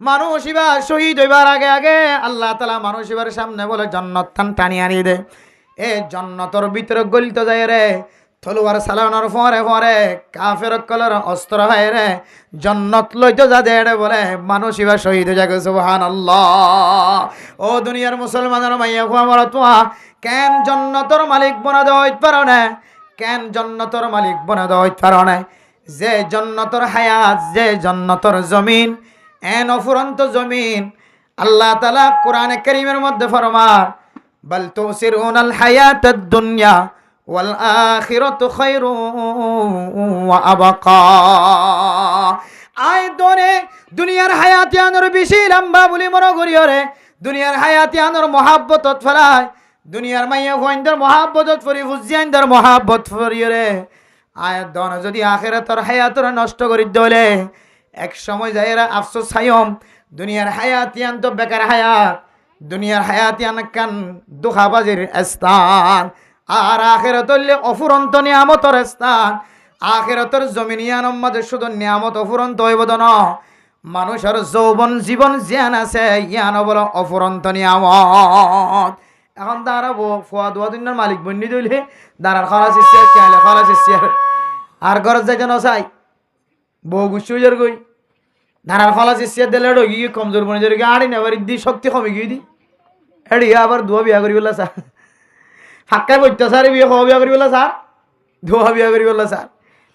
মানুষ এবার শহীদ হইবার আগে আগে আল্লাহ তাআলা মানুষ এবার সামনে বলে জান্নাত টানি আনি দে। এ জান্নাতের ভিতরে গলিত যায় রে তলোয়ার চালানোর ফরে ফরে কাফের কলের অস্ত্র হয় রে জান্নাত লইতে যা দে বলে মানুষ এবার শহীদ হয়ে যাবে সুবহানাল্লাহ। ও দুনিয়ার মুসলমানের মাইয়া খোয়া মরা তোয়া কেন জান্নাতের মালিক বনা দেওয়া হইতে পারো না, কেন জান্নাতের মালিক বনা দেওয়া হইতে পারো না? যে জান্নাতের হায়াত, যে জান্নাতের জমিন এন অফুরন্ত জমিন আল্লাহ তাআলা কোরআনে কারীমের মধ্যে ফরমান বাল তুসিরুনাল হায়াতাদ দুনিয়া ওয়াল আখিরাতু খায়রুন ওয়া আবকা। আয় দরে দুনিয়ার হায়াতি আনর বেশি লম্বা বলি মনে করি রে দুনিয়ার হায়াতি আনর মহাব্বতত ফেলায় দুনিয়ার মাইয়া হইন্দর মহাব্বতত ফরি ফুজিয়াইন্দর মহাব্বত ফরি রে। আয়াত দন যদি আখিরাতের হায়াতর নষ্ট করি দলে এক সময় যাইরা আফসোস হায়ম দুনিয়ার হায়াতিয়ান তো বেকার হায়াত, দুনিয়ার হায়াতিয়ান কান দুখাবাজির স্থান, আর আখিরাতল অফুরন্ত নিয়ামতর স্থান। আখিরাতের জমিনিয়ানের মাঝে শুধু নিয়ামত অফুরন্ত হইব না, মানুষের যৌবন জীবন জ্ঞান আছে জ্ঞান বল অফুরন্ত নিয়ামত। এখন দাঁড়াবো ফুয়া দোয়া দিনের মালিক বন্যি দিলে দাঁড়ার খরচ ইচ্ছে খেয়ালে খরচ ইচ্ছে আর ঘর যাইতে নচাই বউ গুছুইজার গই দাঁড়ার খরচ ইচ্ছে দিলে ডগি কমজোর বনে যার গাড়ি নেবার দি শক্তি কমে গিয়ে দি এড়ি আবার দোয়া বিয়া করি বললা স্যার ফাঁকায় বইতে স্যার বিয়ে হওয়া বিয়া করি বললা স্যার ধোয়া বিয়া করি বললা স্যার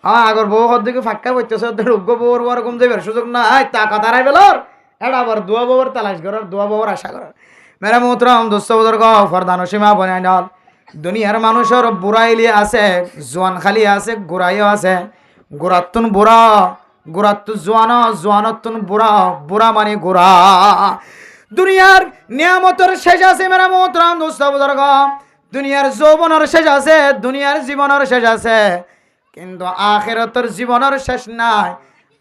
হ্যাঁ আগর বউ হর দিকে ফাঁকা বইতে স্যার রোগ্য বউর ওরকম যাইবার সুযোগ নাই তা কথা রাই বেলর এটা আবার দোয়া বউর তালাশ করার দোয়া বউর আশা করার। মেরা মোহতরম দোস্ত বুজুর্গ ফরদান সীমা বনাই নল দুনিয়ার মানুষের বুড়াইলি আছে জোয়ান খালি আছে গোড়াইও আছে গোড়াতুন বুড়া গোড়াতু জোয়ান জোয়ানতুন বুড়া বুড়া মানে গোড়া। দুনিয়ার নিয়ামতের শেষ আছে মেরা মোহতরম দোস্ত বুজুর্গ দুনিয়ার যৌবনের শেষ আছে দুনিয়ার জীবনের শেষ আছে কিন্তু আখিরাতের জীবনের শেষ নাই,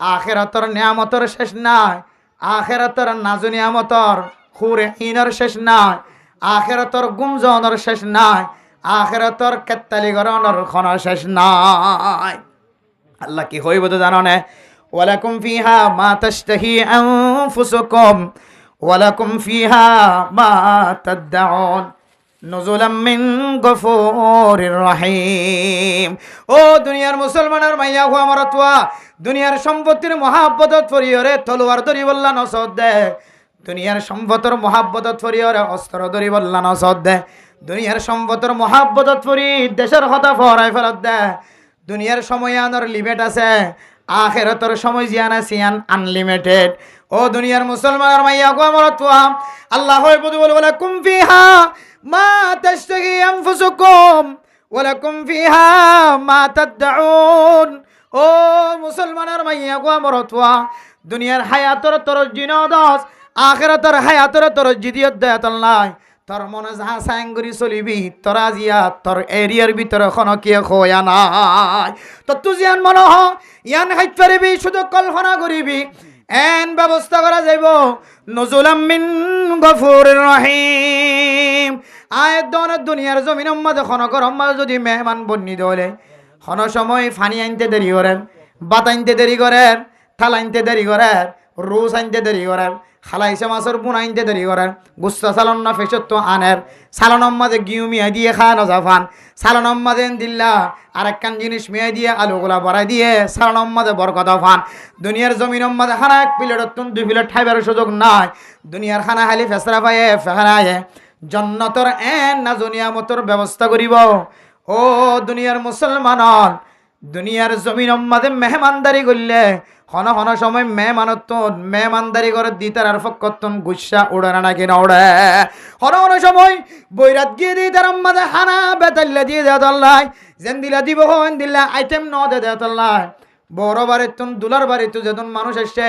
আখিরাতের নিয়ামতের শেষ নাই, আখিরাতের নাজু নিয়ামতর খুরে ইনর শেষ নাই, আখিরাতের গুমজনের শেষ নাই, আখিরাতের কেত্তালি গরনের খনা শেষ নাই। আল্লাহ কি হইব তো জানো না ওয়ালাকুম ফিহা মা তাশতাহি আনফুসুকুম ওয়ালাকুম ফিহা মা তাদউন নুজুলাম মিন গফুরির রহিম। ও দুনিয়ার মুসলমানের মাইয়া হো আমার তোয়া দুনিয়ার সম্পত্তির মহাব্বতত ফরিয়রে তলোয়ার ধরি বললা নসদ দে দুনিয়ার সম্পদর মহাব্বতত ফরি ওরে অস্ত্র ধরি বললা নসদ দে দুনিয়ার সম্পদর মহাব্বতত ফরি দেশের হতা ফরাই ফেরত দে দুনিয়ার সময় আনার লিমিট আছে আখেরাতের সময় জিয়ান আছে আনলিমিটেড ও দুনিয়ার মুসলমানের মাইয়া গো আমরতুয়া আল্লাহ হয় বলি বলে কুম ফিহা মা তাশতাহি আনফুসুকুম ওয়া লাকুম ফিহা মা তাদউন ও মুসলমানের মাইয়া গো আমরতুয়া দুনিয়ার হায়াতর তোর জিনদস আখেরাতের হায়াতর তোর জিদিয়ত দেয়াত আল্লাহ তোর মনে যাহা সাঙ্গুরি চলিবি তোরা জিয়া তোর এরিয়ার ভিতরে কোনো কি খোয়া নাই তো তুই জিয়ান মনে হ ইয়ান খাইতে পারিবি শুধু কল্পনা করিবি এন ব্যবস্থা করা যাইব নজুলাম মিন গফুরির রহিম আয়ের দনের দুনিয়ার জমিন মধ্যে খন গরম যদি মেহমান বন্নি দলে খন সময় ফানি আনতে দেরি করেন বাত আনতে দেরি করেন থাল আনতে দেরি করেন রোজ আনতে দেরি করেন খালাইছে মাছের বুন আনতে দেরি করেন গুস্তা সালন না ফেসত তো আনের সালনের মাঝে গিউ মিয়া দিয়ে খাওয়ানো জাফান সালনের মাঝে দিল্লা আর একখান জিনিস মেয়ে দিয়ে আলুগুলা বড়াই দিয়ে সালনের মাঝে বরকত ফান দুনিয়ার জমিনের মাঝে খানা এক প্লেট দুই প্লেট খাইবার সুযোগ নাই দুনিয়ার খানা খালি ফেসরা পায়ে ফেহানায়ে জন্নতর এন না দুনিয়ামতর ব্যবস্থা করিব ও দুনিয়ার মুসলমান দুনিয়ার জমিনের মাঝে মেহমানদারি করলে হন হন সময় মেহমানদারি করে দিতার আর ফকতন গুসা উড়ে না নাকি না উড়ে হন হন সময় বৈরাত গিয়ে দিই তার মাঝে হানা বেতাল্লা দিয়ে দেওয়া তল্লাই যেন দিলা দিব হন দিল্লা আইটেম ন দে দেওয়া তল্লাই বড় বাড়ির তুন দুলার বাড়ির তু যেতন মানুষ এসছে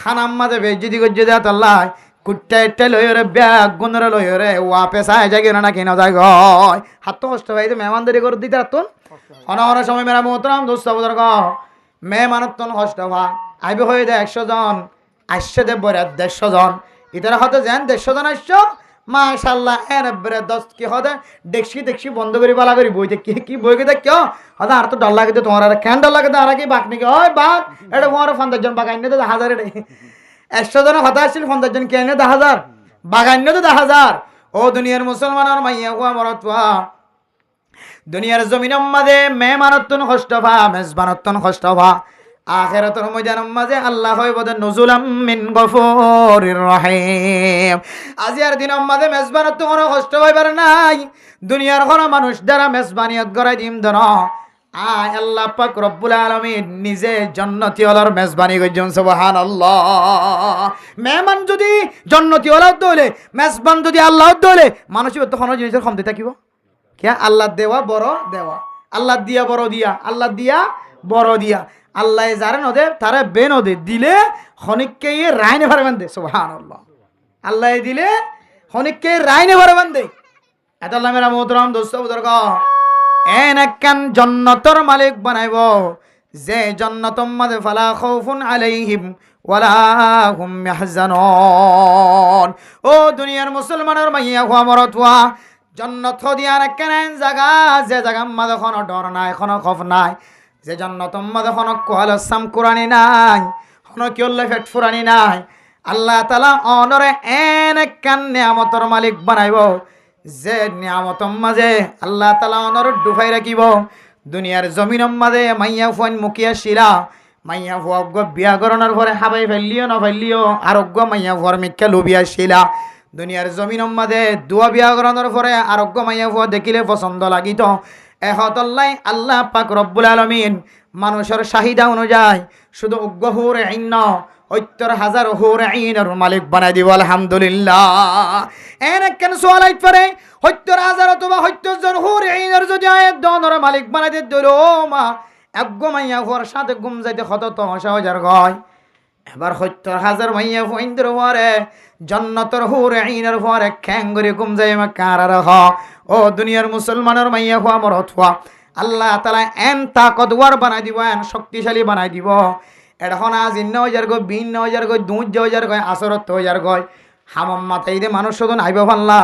হানার মাঝে বেজি গজ্জে দেওয়া তল্লাই কুট্টা একটা লইরে ব্যাগ গুনরে লইরে ওয়া পেশায় জাগে না নাকি না যায় গয় হাত তো কষ্ট ভাই তো মেহমানদারি করে দিতে তুন হন হন সময় মেরা মোহতরাম দোস্ত বুজুর্গ মেহমানতন কষ্ট হওয়া আইবে হয়ে দে 100 জন আসছে দে বরাত 150 জন ইতারা হতে যেন 150 জন আসছো মাশাআল্লাহ এর বরে 10 কি হতে দেখছি বন্ধ করি বালা করি বইতে কি বই কে দেখো হতে আর তো ডর লাগে তো তোমার আর কেন ডর লাগে আর কি বাক নাকি ওই বাক এটা তোমার 50 জন বাগাইনে তো 1000 এটা 100 জন হতে আসছিল 50 জন কেনে 10000 বাগাইনে তো 10000 ও দুনিয়ার মুসলমানের মাইয়া গো আমরতওয়া দুনিয়ার জমিনের মাঝে মেহমানতন কষ্ট ভা মেজবানতন কষ্ট ভা আখিরাতের ময়দানের মাঝে আল্লাহ হয় বদে নজুলাম মিন গফুরির রহিম আজিয়ার দিনের মাঝে মেজবানতন কোনো কষ্ট হইবার নাই দুনিয়ার কোন মানুষ দ্বারা মেজবানিয়ত গড়াই দিম দন আয় আল্লাহ পাক রব্বুল আলামিন নিজে জান্নাতি ওয়ালার মেজবানি কইছেন সুবহানাল্লাহ মেহমান যদি জান্নাতি ওয়ালা দলে মেজবান যদি আল্লাহ দলে মানুষের তো কোনো জিনিসের কমতে থাকিব কে আল্লাহ দেওয়া বড় দেওয়া আল্লাহ দিয়া বড় দিয়া আল্লাহ দিয়া বড় দিয়া আল্লাহ যারে নদে তারে বে নদে দিলে খনিককে রাইনে পারবেন দে সুবহানাল্লাহ আল্লাহ দিলে খনিককে রাইনে পারবেন দে এত আল্লাহ মেরা মোহতরম দোস্ত বুজুর্গ এন একখান জান্নাতের মালিক বানাইব যে জান্নাতের মাঝে ফালা খাউফুন আলাইহিম ওয়ালা হুম ইয়াহজানুন ও দুনিয়ার মুসলমানের মাইয়া হওয়া মরতওয়া জন্নত দিয়ার কেন জায়গা যে জায়গার মাঝে কোনো ডর নাই কোনো খফ নাই যে জন্নতর মাঝে কোনো কোয়ালসাম কোরআনি নাই কোনো কিউল্লা ফেট ফুরানি নাই আল্লাহ তাআলা অনরে এন একখান নিয়ামতর মালিক বানাইব যে নিয়ামতর মাঝে আল্লাহ তাআলা অনর ডুবাই রাখিব দুনিয়ার জমিনের মাঝে মাইয়া ফুয়ান মুখিয়া শিলা মাইয়া ফুয়া বিয়া করণের পরে হাবাই ফেললিও না ফেললিও আরোগ্য মাইয়া ফুয়ার মিথ্যা লুবিয়া শিলা দুনিয়ার জমিনের মাঝে দুয়া বিয়া করানোর পরে আরোগ্য মাইয়া ফুয়া দেখিলে পছন্দ লাগিত এহতল্লাই আল্লাহ পাক রব্বুল আলামিন মানুষের চাহিদা অনুযায়ী শুধু উগ্গহুর আইন ৭০,০০০ হুর আইনের মালিক বানাই দিব আলহামদুলিল্লাহ এন কেন সোয়াল আইত পারে ৭০,০০০ অথবা ৭০ জন হুর আইনের যদি আয়াত দনের মালিক বানাই দিত ও মা একগো মাইয়া ফুয়ার সাথে গুম যাইতে কত তমাশা হাজার গয় এবার ৭০,০০০ মাইয়া ফুইন্দর পরে জান্নাতের হুর আইনের পরে খ্যাঙ্গরি গুম যাই মা কারার হ ও দুনিয়ার মুসলমানের মাইয়া ফুয়া মরত ফুয়া আল্লাহ তাআলা এন তাকতওয়ার বানাই দিব এন শক্তিশালী বানাই দিব এখন আজ ৯,০০০ গয় ২০,০০০ গয় ২,০০০ গয় ৮০,০০০ গয় হামাম মাথায় দে মানুষ শুধু আইব পাল্লা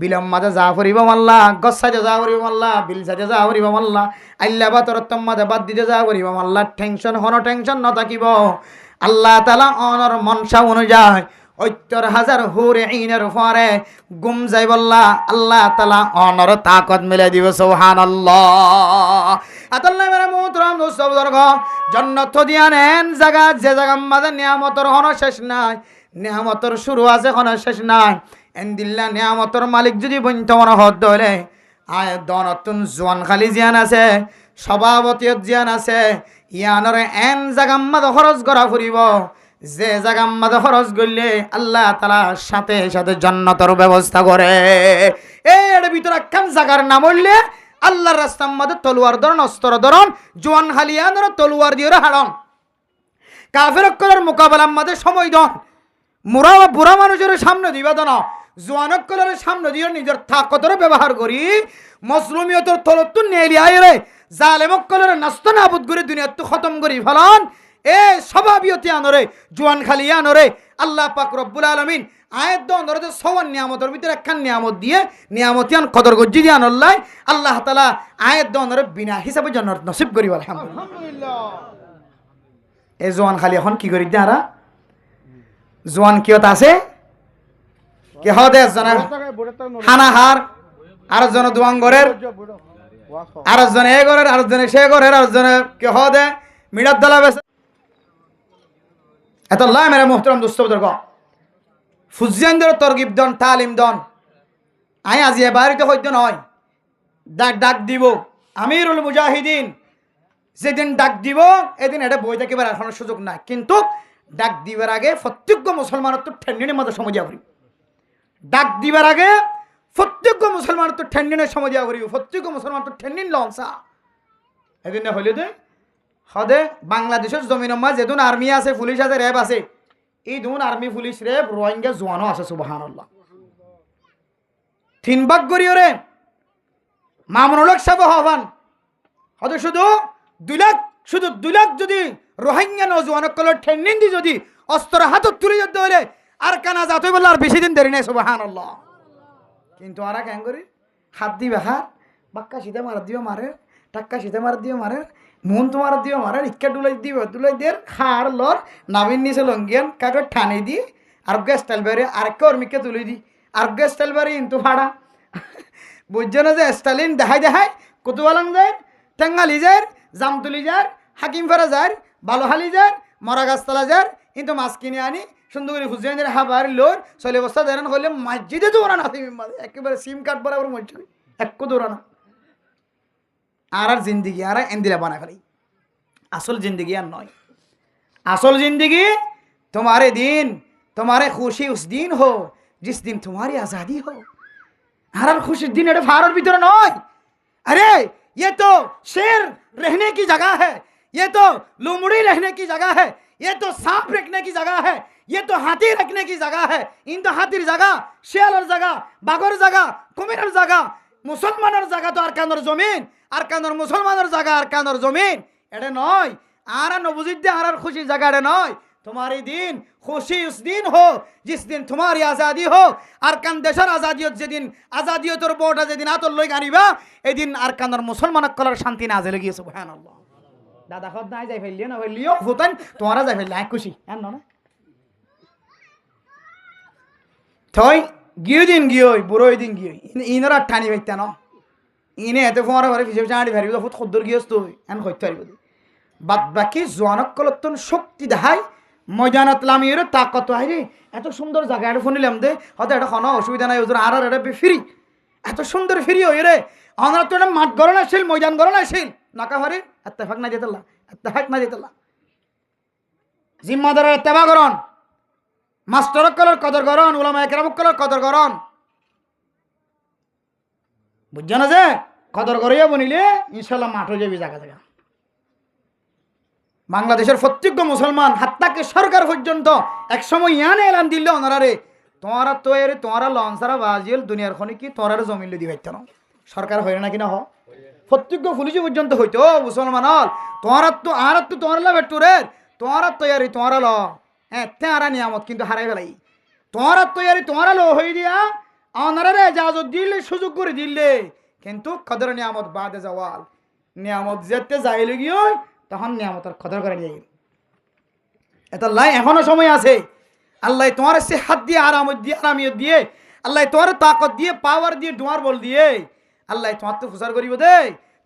বিলম মাঝে যা ফুরিব মাল্লা গছ সাইডে যা ফুরিব মাল্লা বিল সাইডে যা ফুরিব মাল্লা আল্লাহ বা তোর মাঝে বাদ দিতে যা ফুরিব মাল্লা টেনশন হন টেনশন ন থাকিব আল্লাহ তাআলা অনর মনসা অনুযায়ী ৭০,০০০ হুর আইনের পরে গুম যাই বললা আল্লাহ তাআলা অনর তাকত মিলাই দিব সুবহানাল্লাহ আতাল্লাহ মেরে মুহতরম দোস্ত বুজুর্গ জান্নাত দিয়ান এন জায়গা যে জায়গা মাঝে নিয়ামতের হন শেষ নাই নিয়ামতর শুরু আছে কোনো শেষ নাই। এন্দিল্লা নিয়ামতর মালিক যদি বইতে মনে হত ধরে আয় দনতুন জোয়ান খালি জিয়ান আছে, সভাপতিয়ত জিয়ান আছে, ইয়ানরে এন জাগাম্মাদ খরচ করা ফুরিব, যে জাগাম্মাদ খরচ করলে আল্লাহ তাআলা সাথে সাথে জান্নাতের ব্যবস্থা করে। এর ভিতরে একখান জাগার নাম হইলে আল্লাহর রাস্তার মধ্যে তলোয়ার ধরন, অস্ত্র ধরন, জোয়ান খালিয়ানর তলোয়ার দিয়ে হারন, কাফের অক্কলের মোকাবেলার মধ্যে সময় দন, মুরা বুড়া মানুষের সামনে দিবা দন, জোয়ান অক্কলের সামনে দিয়ে নিজের তাকতরে ব্যবহার করি মজলুমিয়তর তলত্তু নেলি আইরে জালেম অক্কলের নাস্ত নাবুদ করে দুনিয়াত খতম করি ফেলন। এ স্বভাবিয়তি আনরে জোয়ান খালি আনরে আল্লাহ পাক রব্বুল আলামিন আয়াত দনরে তো সওয়ান নিয়ামতের ভিতরে একখান নিয়ামত দিয়ে নিয়ামতিয়ান কদর গজ্জি দিয়ে আনল্লাই আল্লাহ তাআলা আয়াত দনরে বিনা হিসাবে জান্নাত নসিব করি আলহামদুলিল্লাহ। এ জোয়ান খালি এখন কি করি দাঁড়া জোয়ান কিয়ত আছে কে হদে জনের হানাহার আর জন দুয়াঙ্গরের আর জন এ গরের আর জন সে গরের আর জন কে হদে মিডাত দলা বেস এত আল্লাহ মেরে মুহতারাম দোস্ত বুজুর্গ ফুজিয়ানদের তরগিব দন তালিম দন আই আজি বাড়িতে হইতে নয় ডাক দিব আমিরুল মুজাহিদিন যেদিন ডাক দিব এদিন এটা বই থেকে বের আসানোর সুযোগ নাই, কিন্তু ডাক দিবার আগে প্রত্যেক মুসলমানের তো ঠেন্ডিনের মধ্যে সময় দিয়া করি, ডাক দিবার আগে প্রত্যেক মুসলমানের তো ঠেন্ডিনের সময় দিয়া করি, প্রত্যেক মুসলমান তো ঠেন্ডিন লঞ্চা এদিন হইলে দে হদে বাংলাদেশের জমিনের মাঝে যেদিন আর্মি আছে, পুলিশ আছে, র্যাব আছে, এই দুন আর্মি পুলিশ র্যাব রোহিঙ্গা জোয়ানও আছে সুবহানাল্লাহ। 3 ভাগ করিও রে মামুনুল হক সাহেব হবান হদে শুধু 2 লাখ, শুধু 2 লাখ যদি রোহিঙ্গা নজওয়ান কলর ট্রেনিং দি যদি অস্ত্র হাতত তুলে যেতে হলে আর কানা যাতে বলে আর বেশি দিন দেরি নাই সুবহানাল্লাহ। কিন্তু আর কেন করি হাত দিবে হাত বাক্কা সিধা মার দিও মারে, টাক্কা সিধা মার দিও মারে, মন তোমার দিও মারে, ইক্কা ডুলাই দিবে ডুলাই দের খার লর নাবিন নিচে লঙ্গিয়ান কাকে ঠানে দি আর গ্যাস স্টাইল বেড়ে আর কর্মীকে তুলে দি আর গ্যাস স্টাইল বেড়ে কিন্তু ভাড়া বুঝছো না যে স্টাইলিন দেখাই দেখায় কতুয়ালাং যায়, টেঙ্গালি যায়, জামতুলি যায়, হাকিম ফেরা যায়, বালোহালি যায়, মরা গাছতলা যায়, কিন্তু মাছ কিনে আনি সুন্দর করে হুজেনের হাবার লোর চলে বস্তা দেন হলে মসজিদে দৌড়ানো একেবারে সিম কার্ড বরাবর মসজিদ একটু দৌড়ানো আর আর জিন্দগি আর এন্দিরা বানা খালি আসল জিন্দগি আর নয়। আসল जिंदगी तुम्हारे दिन तुम्हारे खुशी उस दिन हो जिस दिन तुम्हारी आज़ादी हो। हर खुशी दिन एटा फारर भीतर नय, अरे ये तो शेर रहने की जगह है, ये तो लोमड़ी रहने की जगह है, ये तो सांप रखने की जगह है, ये तो हाथी रखने की जगह है, इन तो हाथीर जगह, शेयर जगह, बागर जगह, कुमिर जगह, मुसलमानर जगह तो आरकानर जमीन, आरकानर मुसलमानर जगह आरकानर जमीन एटा नय। আর নবুজিদ্দে আর খুশি জায়গাটা নয়। तुम्हारी दिन खुशी उस दिन हो जिस दिन तुम्हारी आज़ादी हो। আর কান দেশের আজাদিয়ত যেদিন আজাদিয়তর বোটা যেদিন আতর লই গানিবা এদিন আর কানর মুসলমান কলার শান্তি না জেলে গিয়ে সুবহানাল্লাহ। দাদা খদ নাই যাই ফেললিও না ফেললিও ফুতান তোমারা যাই ফেললে খুশি এন না থই গিয়ে দিন গিয়ে বুড়োই দিন গিয়ে ইনরা ঠানি বাইতা ন ইনে এতে ফোয়ারা ঘরে ফিসে চাঁড়ি ভারিব ফুত খদ্দর গিয়েছ তুই এন হইতে পারিব বাদ বাকি জোয়ানক কলতন শক্তি দেখায় ময়দানত লামিয়ের তাকত হাইরে এত সুন্দর জায়গা এটা ফোনিলাম দে হয়তো এটা কোনো অসুবিধা নাই ওজন আর এটা ফ্রি এত সুন্দর ফ্রি হই রে আমরা তো এটা মাঠ গড়ন আসছিল ময়দান গড়ন আসছিল নাকা হারে এত্তেফাক না যেতলা এত্তেফাক না যেতলা জিম্মাদারের এত্তেবা করন মাস্টারক কলর কদর করন উলামা একরামক কলর কদর করন বুঝছো না যে কদর করিয়া বনিলে ইনশাআল্লাহ মাঠ হয়ে যাবে জায়গা জায়গা। বাংলাদেশের প্রত্যেক মুসলমান হাত্তাকে সরকার পর্যন্ত একসময় ইয়ানে এলান দিল ওনারে তোমারা তো এর তোমারা লঞ্চারা বাজিল দুনিয়ার খনি কি তোমার জমিন দি ভাইতে না সরকার হয় না কিনা হ প্রত্যেক পুলিশ পর্যন্ত হইতো মুসলমান হল তোমার তো আর তো তোমার লা বেটুরে তোমার তৈরি তোমার ল হ্যাঁ তেরা নিয়ামত কিন্তু হারাই ফেলাই তোমার তৈরি তোমার লো হই দিয়া ওনারে এজাজত দিলে সুযোগ করে দিলে কিন্তু কদর নিয়ামত বাদে যাওয়াল নিয়ামত যেতে যাইলে গিয়ে তখন নিয়ামতের কদর করে নিয়ে এটা লাই এখনো সময় আছে। আল্লাহ তোমার সে হাত দিয়ে আরামিয়ত দিয়ে আল্লাহ তোমার তাকত দিয়ে পাওয়ার দিয়ে ডোয়ার বল দিয়ে আল্লাহ তোমার তো ফুসার করিব দে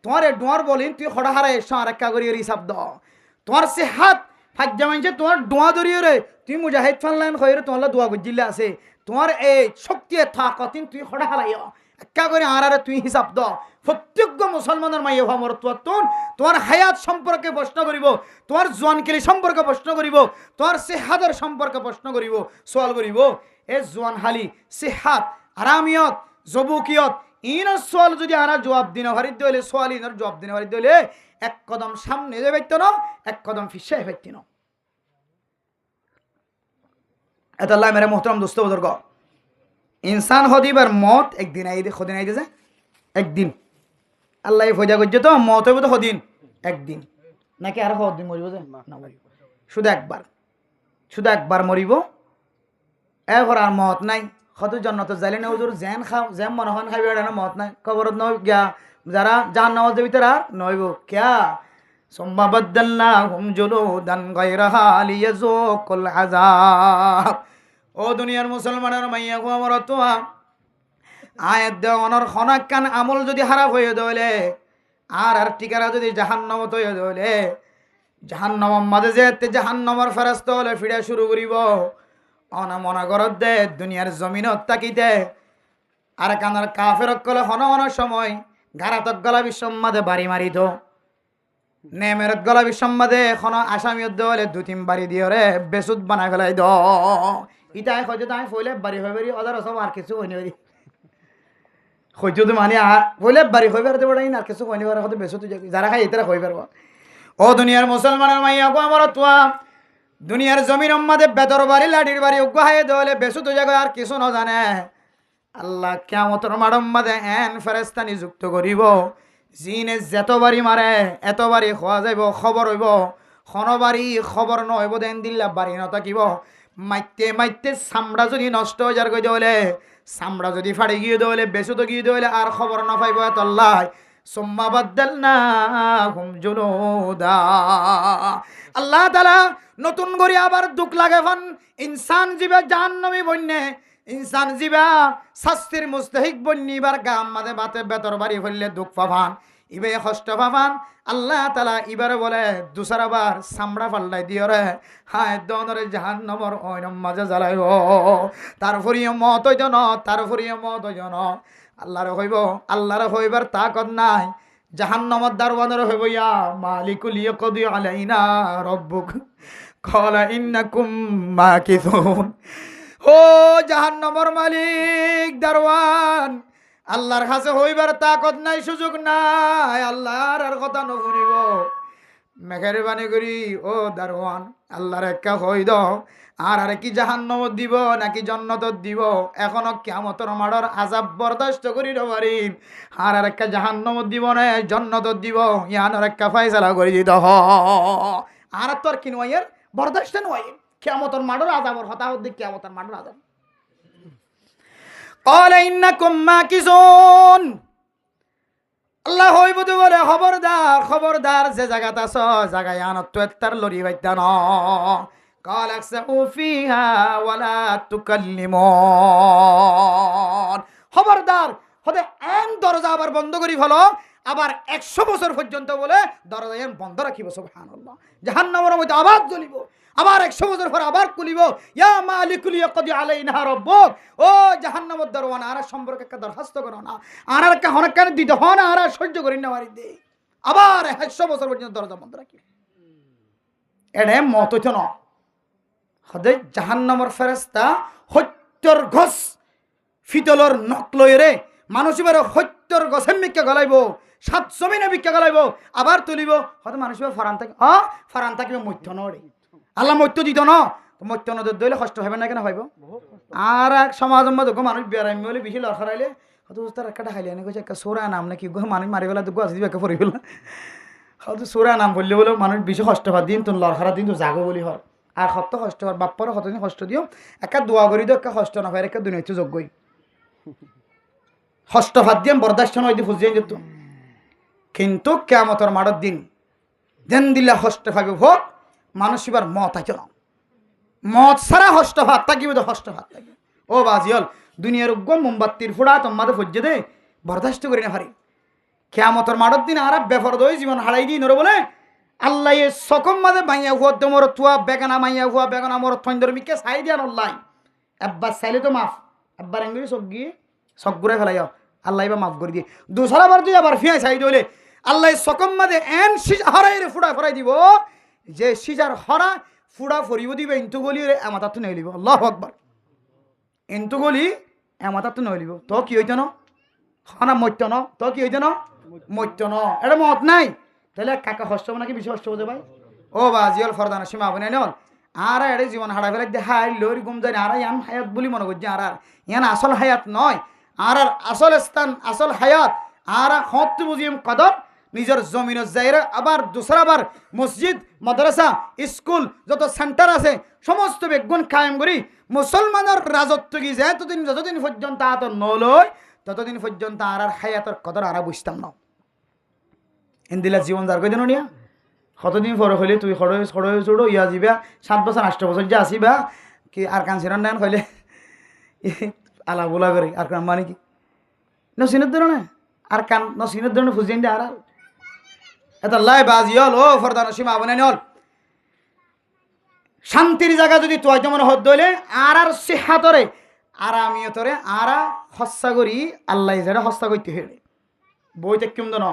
তোমার ডোয়ার বলিন তুই খড়া হারা এসো আর একা করি হিসাব দ তোমার সে হাত ফাজ্জা মানছে তোমার দোয়া ধরিয়ে রে তুই মুজাহিদ ফানলাইন খয়রে তোমার দোয়া গজিলে আছে তোমার এই শক্তি থাকতিন তুই খড়া হারাইও একা করে আরে তুই হিসাব দ প্রত্যেক মুসলমানের মাইয়া ভামর তোমার হায়াত সম্পর্কে প্রশ্ন করিব তোমার জোয়ানকেলি সম্পর্কে প্রশ্ন করিব তোমার সেহাদের সম্পর্কে প্রশ্ন করিব সওয়াল করিব এ জোয়ান হালি সেহাত আরামিয়ত জবুকিয়ত ইনার সওয়াল যদি আরা জবাব দিন হারিত দইলে সওয়াল ইনার জবাব দিন হারিত দইলে এক কদম সামনে যে ব্যক্ত না এক কদম ফিসাই ব্যক্তি না এত আল্লাহ মেরে মোহতরম দোস্ত বুজুর্গ ইনসান হদিবার মত একদিন আইদে খদিন আইদে যায় একদিন আল্লাহ ফয়দা করছে তো মত হইব তো হদিন একদিন নাকি আর হদিন মরিব যে না মরিব শুধু একবার মরিব এরপর আর মত নাই কত জন্নত যাইলে না ওজোর জেন খাও জেম মনে হন খাইবে না মত নাই কবরত নয় গিয়া যারা জাহান নামাজ দেবি তারা নইব ক্যা সুম্মা বাদদালনাহুম জুলুদান গায়রাহা লিয়াযুকুল আযাব ও দুনিয়ার মুসলমানের মাইয়া গো আমার তোয়া আয়াত দেওয়ানোর খনাক্কান আমল যদি খারাপ হয়ে দইলে আর ঠিকানা যদি জাহান্নামত হয়ে দইলে জাহান্নামের মাঝে যেতে জাহান্নামের ফেরেশতা হলে ফিরে শুরু করিব অনা মনা করত দে দুনিয়ার জমিনত তাকিতে আর কানার কাফের কলে হন সময় গারাতক গলা বিশ্বম্মাদে বাড়ি মারিত নেমের গলা বিশ্বম্মাদে এখন আসামিয়ত দেওয়ালে 2-3 বাড়ি দিয়ে রে বেসুদ বানাই ফেলাই দ ইটাই হয়তো তাই ফইলে বাড়ি হয়ে বাড়ি ওদের সব আর কিছু হয়নি বাড়ি হয়তো তো মানে ফইলে বাড়ি হয়ে বেড়াতে পারি না আর কিছু হয়নি পারে হয়তো বেসুদ যারা খাই এটারা হয়ে পারবো ও দুনিয়ার মুসলমানের মাইয়া গো আমার তোয়া দুনিয়ার জমিন মাদে বেতর বাড়ি লাঠির বাড়ি উগাহাই দেওয়ালে বেসুদ জায়গায় আর কিছু না জানে আল্লাহ কিয়ামতের মাঠের মাঝে এন ফেরেশতা নিযুক্ত করিব জিনে যত বাড়ি মারে এত বাড়ি খোয়া যাইব খবর হইব বাড়ি খবর নহইব দেন দিল্লা বাড়ি নথাকিব মাইতে চামড়া যদি নষ্ট হয়ে যার গই দেওয়ালে চামড়া যদি ফাড়ি গিয়ে দেওয়ালে বেসুদ গিয়ে দেওয়ালে আর খবর না পাইব এত আল্লাহ সুম্মা বাদদালনাহুম জুলুদা আল্লাহ তাআলা নতুন করে আবার দুঃখ লাগে ফান ইনসান জীবে জাহান্নামী বন্যে ইনসান জীবা শাস্তির মুস্তাহিক বন্যি এবার গাম মাঝে বাতে বেতর বাড়ি ফেললে দুঃখ পাবান ইবে কষ্ট পাবান আল্লাহ তাআলা এবারে বলে দুসরাবার চামড়া পাল্লাই দিও রে হায় দনরে জাহান্নামের ওইরম মাঝে জ্বালাইব তারপরিও মত হইত ন তারপরিও মত হইত ন আল্লাহর হইবার তাকত নাই জাহান্নামের দারওয়ানের হইব ইয়া মালিকুল ইয়াকদি আলাইনা রব্বুক ক্বালা ইন্নাকুম মাকিসুন ও জাহান্নামের মালিক দারওয়ান আল্লাহর কাছে হইবার তাকত নাই সুযোগ নাই আল্লাহর আর কথা নশুনিব মেহেরবানি করি ও দারওয়ান আল্লাহর একা হই দাও আর কি জাহান্নামত দিব নাকি জান্নাতত দিব এখনো কিয়ামতের মাঠের আযাব বরদাস্ত করি পারিম আর একটা জাহান্নামত দিব না জান্নাতত দিব ইয়ানোর একটা ফয়সালা করে দিত আর তোর কি নয়ের বরদাস্ত নয় কিয়ামতের মাঠের আযাবর হতা হদ্দি কিয়ামতের মাঠের আযাব ক্বালা ইন্নাকুম মাকিসুন আল্লাহ হইব তো বলে খবরদার যে জায়গাতে আছো জায়গায় আনত তো এত্তার লড়ি বাইতা ন قال اخسئوا فيها ولا تكلمون খবরদার হতে এন দরজা আবার বন্ধ করি ফেলো আবার 100 বছর পর্যন্ত বলে দরজা এন বন্ধ রাখিব সুবহানাল্লাহ জাহান্নামের মধ্যে আবার জ্বলিব আবার 100 বছর পর আবার খুলিব ইয়া মালিকুল ইয়াকদি আলাইনা রাব্বুক ও জাহান্নামের দরওয়ান আর সম্পর্কে একটা দরখাস্ত করো না আর একটা হনকান দিতে হন আর সহ্য করি না মারি দে আবার 100 বছর পর্যন্ত দরজা বন্ধ রাখি এনে মত হইতো না হদে জাহান্নামের ফেরেশতা হত্যর গছ ফিতলর নখ লইরে মানুষ এবারে হত্যর গছে মিক্কা গলাইব 7 জমিনে মিক্কা গলাইব আবার তুলিব হতে মানুষ ফারান থাকিবে মধ্য নড়ে আল্লাহ মধ্য দিত ন মধ্য নদ দইলে কষ্ট হবে না কেন হইব আর এক সমাজের মধ্যে মানুষ বেড়াইম বলে বেশি লড়াইলে হয়তো তার একটা খাইলে এনে কইছে একটা সোরা নাম নাকি মানুষ মারি গেলা তো গাছ দিবে একটা পড়ি গেলা হয়তো সোরা নাম বললে বলে মানুষ বেশি কষ্ট পার দিন তো লড়ার দিন তো জাগো বলি হয় আর কত কষ্ট হওয়ার বাপ্পারও কতদিন কষ্ট দিও একটা দোয়া করি দিও একটা কষ্ট না হয় একটা দুনিয়াতে যোগ্যই কষ্ট ভাত দিয়ে বরদাস্ত নয় দিয়ে ফুজিয়ে যেত কিন্তু কিয়ামতের মাঠের দিন দেন দিলে কষ্ট পাবে ভোগ মানুষ এবার মত আছে না মত ছাড়া কষ্ট ভাত থাকিবে তো কষ্ট ভাত থাকবে ও বাজিয়ল দুনিয়ার উগ্র মোমবাতির ফুড়া তোমাদের ফুজিয়ে দে বরদাস্ত করি না পারি কিয়ামতের মাঠের দিন আর বেফরদ হয়ে জীবন হারাই দিই নরে বলে আল্লাহ এ সকম মাঝে মাইয়া হুয়া দমর তুয়া বেগানা মাইয়া হুয়া বেগানা মর থন্দরমিকে সাই দিয়া নল্লাই একবার চাইলে তো মাফ একবার এঙ্গুলি সব গিয়ে সব ঘুরে ফেলাই আল্লাহ এবার মাফ করে দিয়ে দুসরা বার তুই আবার ফিয়া চাই দিলে আল্লাহ সকম মাঝে এন সিজা হরাই রে ফুড়া ফরাই দিব যে সিজার হরা ফুড়া ফরিব দিবে ইন্তু গলি রে আমাতা তো নেই আল্লাহ আকবার ইন্তু গলি আমাতা তো নইলিব তো কি হইত ন খানা মত্য ন তো কি হইত ন মত্য ন এটা মত নাই তাহলে কাকা হস্ত নাকি বেশি হস্ত হতে ভাই ও বা জিয়াল ফরদানা সীমা আপনি নল আর এড়ে জীবন হারা ফেলে দেখাই লরি গুম যায় আর ইয়ান হায়াত বলি মনে করছে আর ইয়ান আসল হায়াত নয় আর আসল স্থান আসল হায়াত আর হত বুঝিম কদর নিজের জমিন যাইরা আবার দুসরাবার মসজিদ মাদ্রাসা স্কুল যত সেন্টার আছে সমস্ত বেগুন কায়েম করি মুসলমানের রাজত্ব কি যায় যতদিন পর্যন্ত আত নলয় ততদিন পর্যন্ত আর হায়াতের কদর আর বুঝতাম না ইন্দিলা জীবন যার কই দিন নিয়া কতদিন পরে হইলে তুই খড়ে চড়ো ইয়া যাবা 7 বছর 8 বছর যে আসিবা কি আর কান সিরান নেন হইলে আলা বোলা করে আর কান মানে কি নসিনের ধরনে আর কান নসিনের ধরনে ফুজিন দে আর এটা লাই বাজি হল ও ফরদান সীমা বানাই হল শান্তির জায়গা যদি তুই যেমন হদ দইলে আর সিহাতরে আরামিয়তরে আর হস্যা করি আল্লাহ যারা হস্যা করতে হেলে বইতে কেমন ন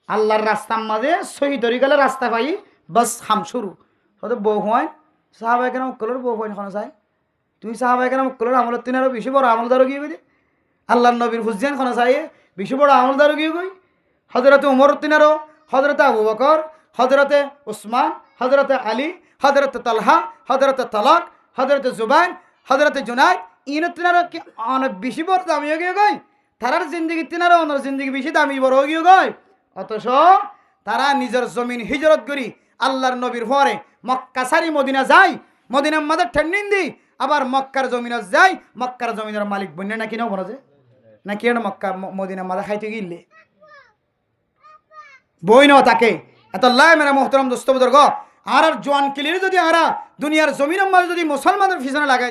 আল্লাহর রাস্তার মাঝে সহি ধরি গেলে রাস্তা পাই বাস হাম শুরু হয়তো বউ হয় সাহাবাই কেন মুক্কলের বউ হয় এখন চাই তুই সাহাবাই কেন মুক্কলের আমলের তিন আরো বেশি বড় আমলদারও গিয়ে বলি আল্লাহর নবীর হুসেন খানা চাই বেশি বড় আমলদারও গিয়ে কই হজরতে উমর তিনারও হজরতে আবু বকর হজরতে উসমান হজরতে আলী হজরতে তালহা হজরতে তালাক হজরতে জুবাইন হজরতে জুনাইদ ইনো তিনারও কি অনেক বেশি বড় দামিও গিয়ে গই তারার জিন্দগি তিনারও অনেক জিন্দগি বেশি দামি বড় গিয়ে গই অথচ তারা নিজের জমিন হিজরত করি আল্লাহর নবীর পরে মক্কা সারি মদিনা যায় মদিনার মাঝে ঠেন্ডিন দি আবার মক্কার জমিনে যায় মক্কার জমিনের মালিক বন্যা নাকি না বলা যায় নাকি এটা মক্কা মদিনার মাঝে খাইতে গিলে বই ন তাকে এত লাই মেরা মোহতরম দোস্ত বুজুর্গ আর জোয়ান কিলির যদি আরা দুনিয়ার জমিনের মাঝে যদি মুসলমানের পিছনে লাগায়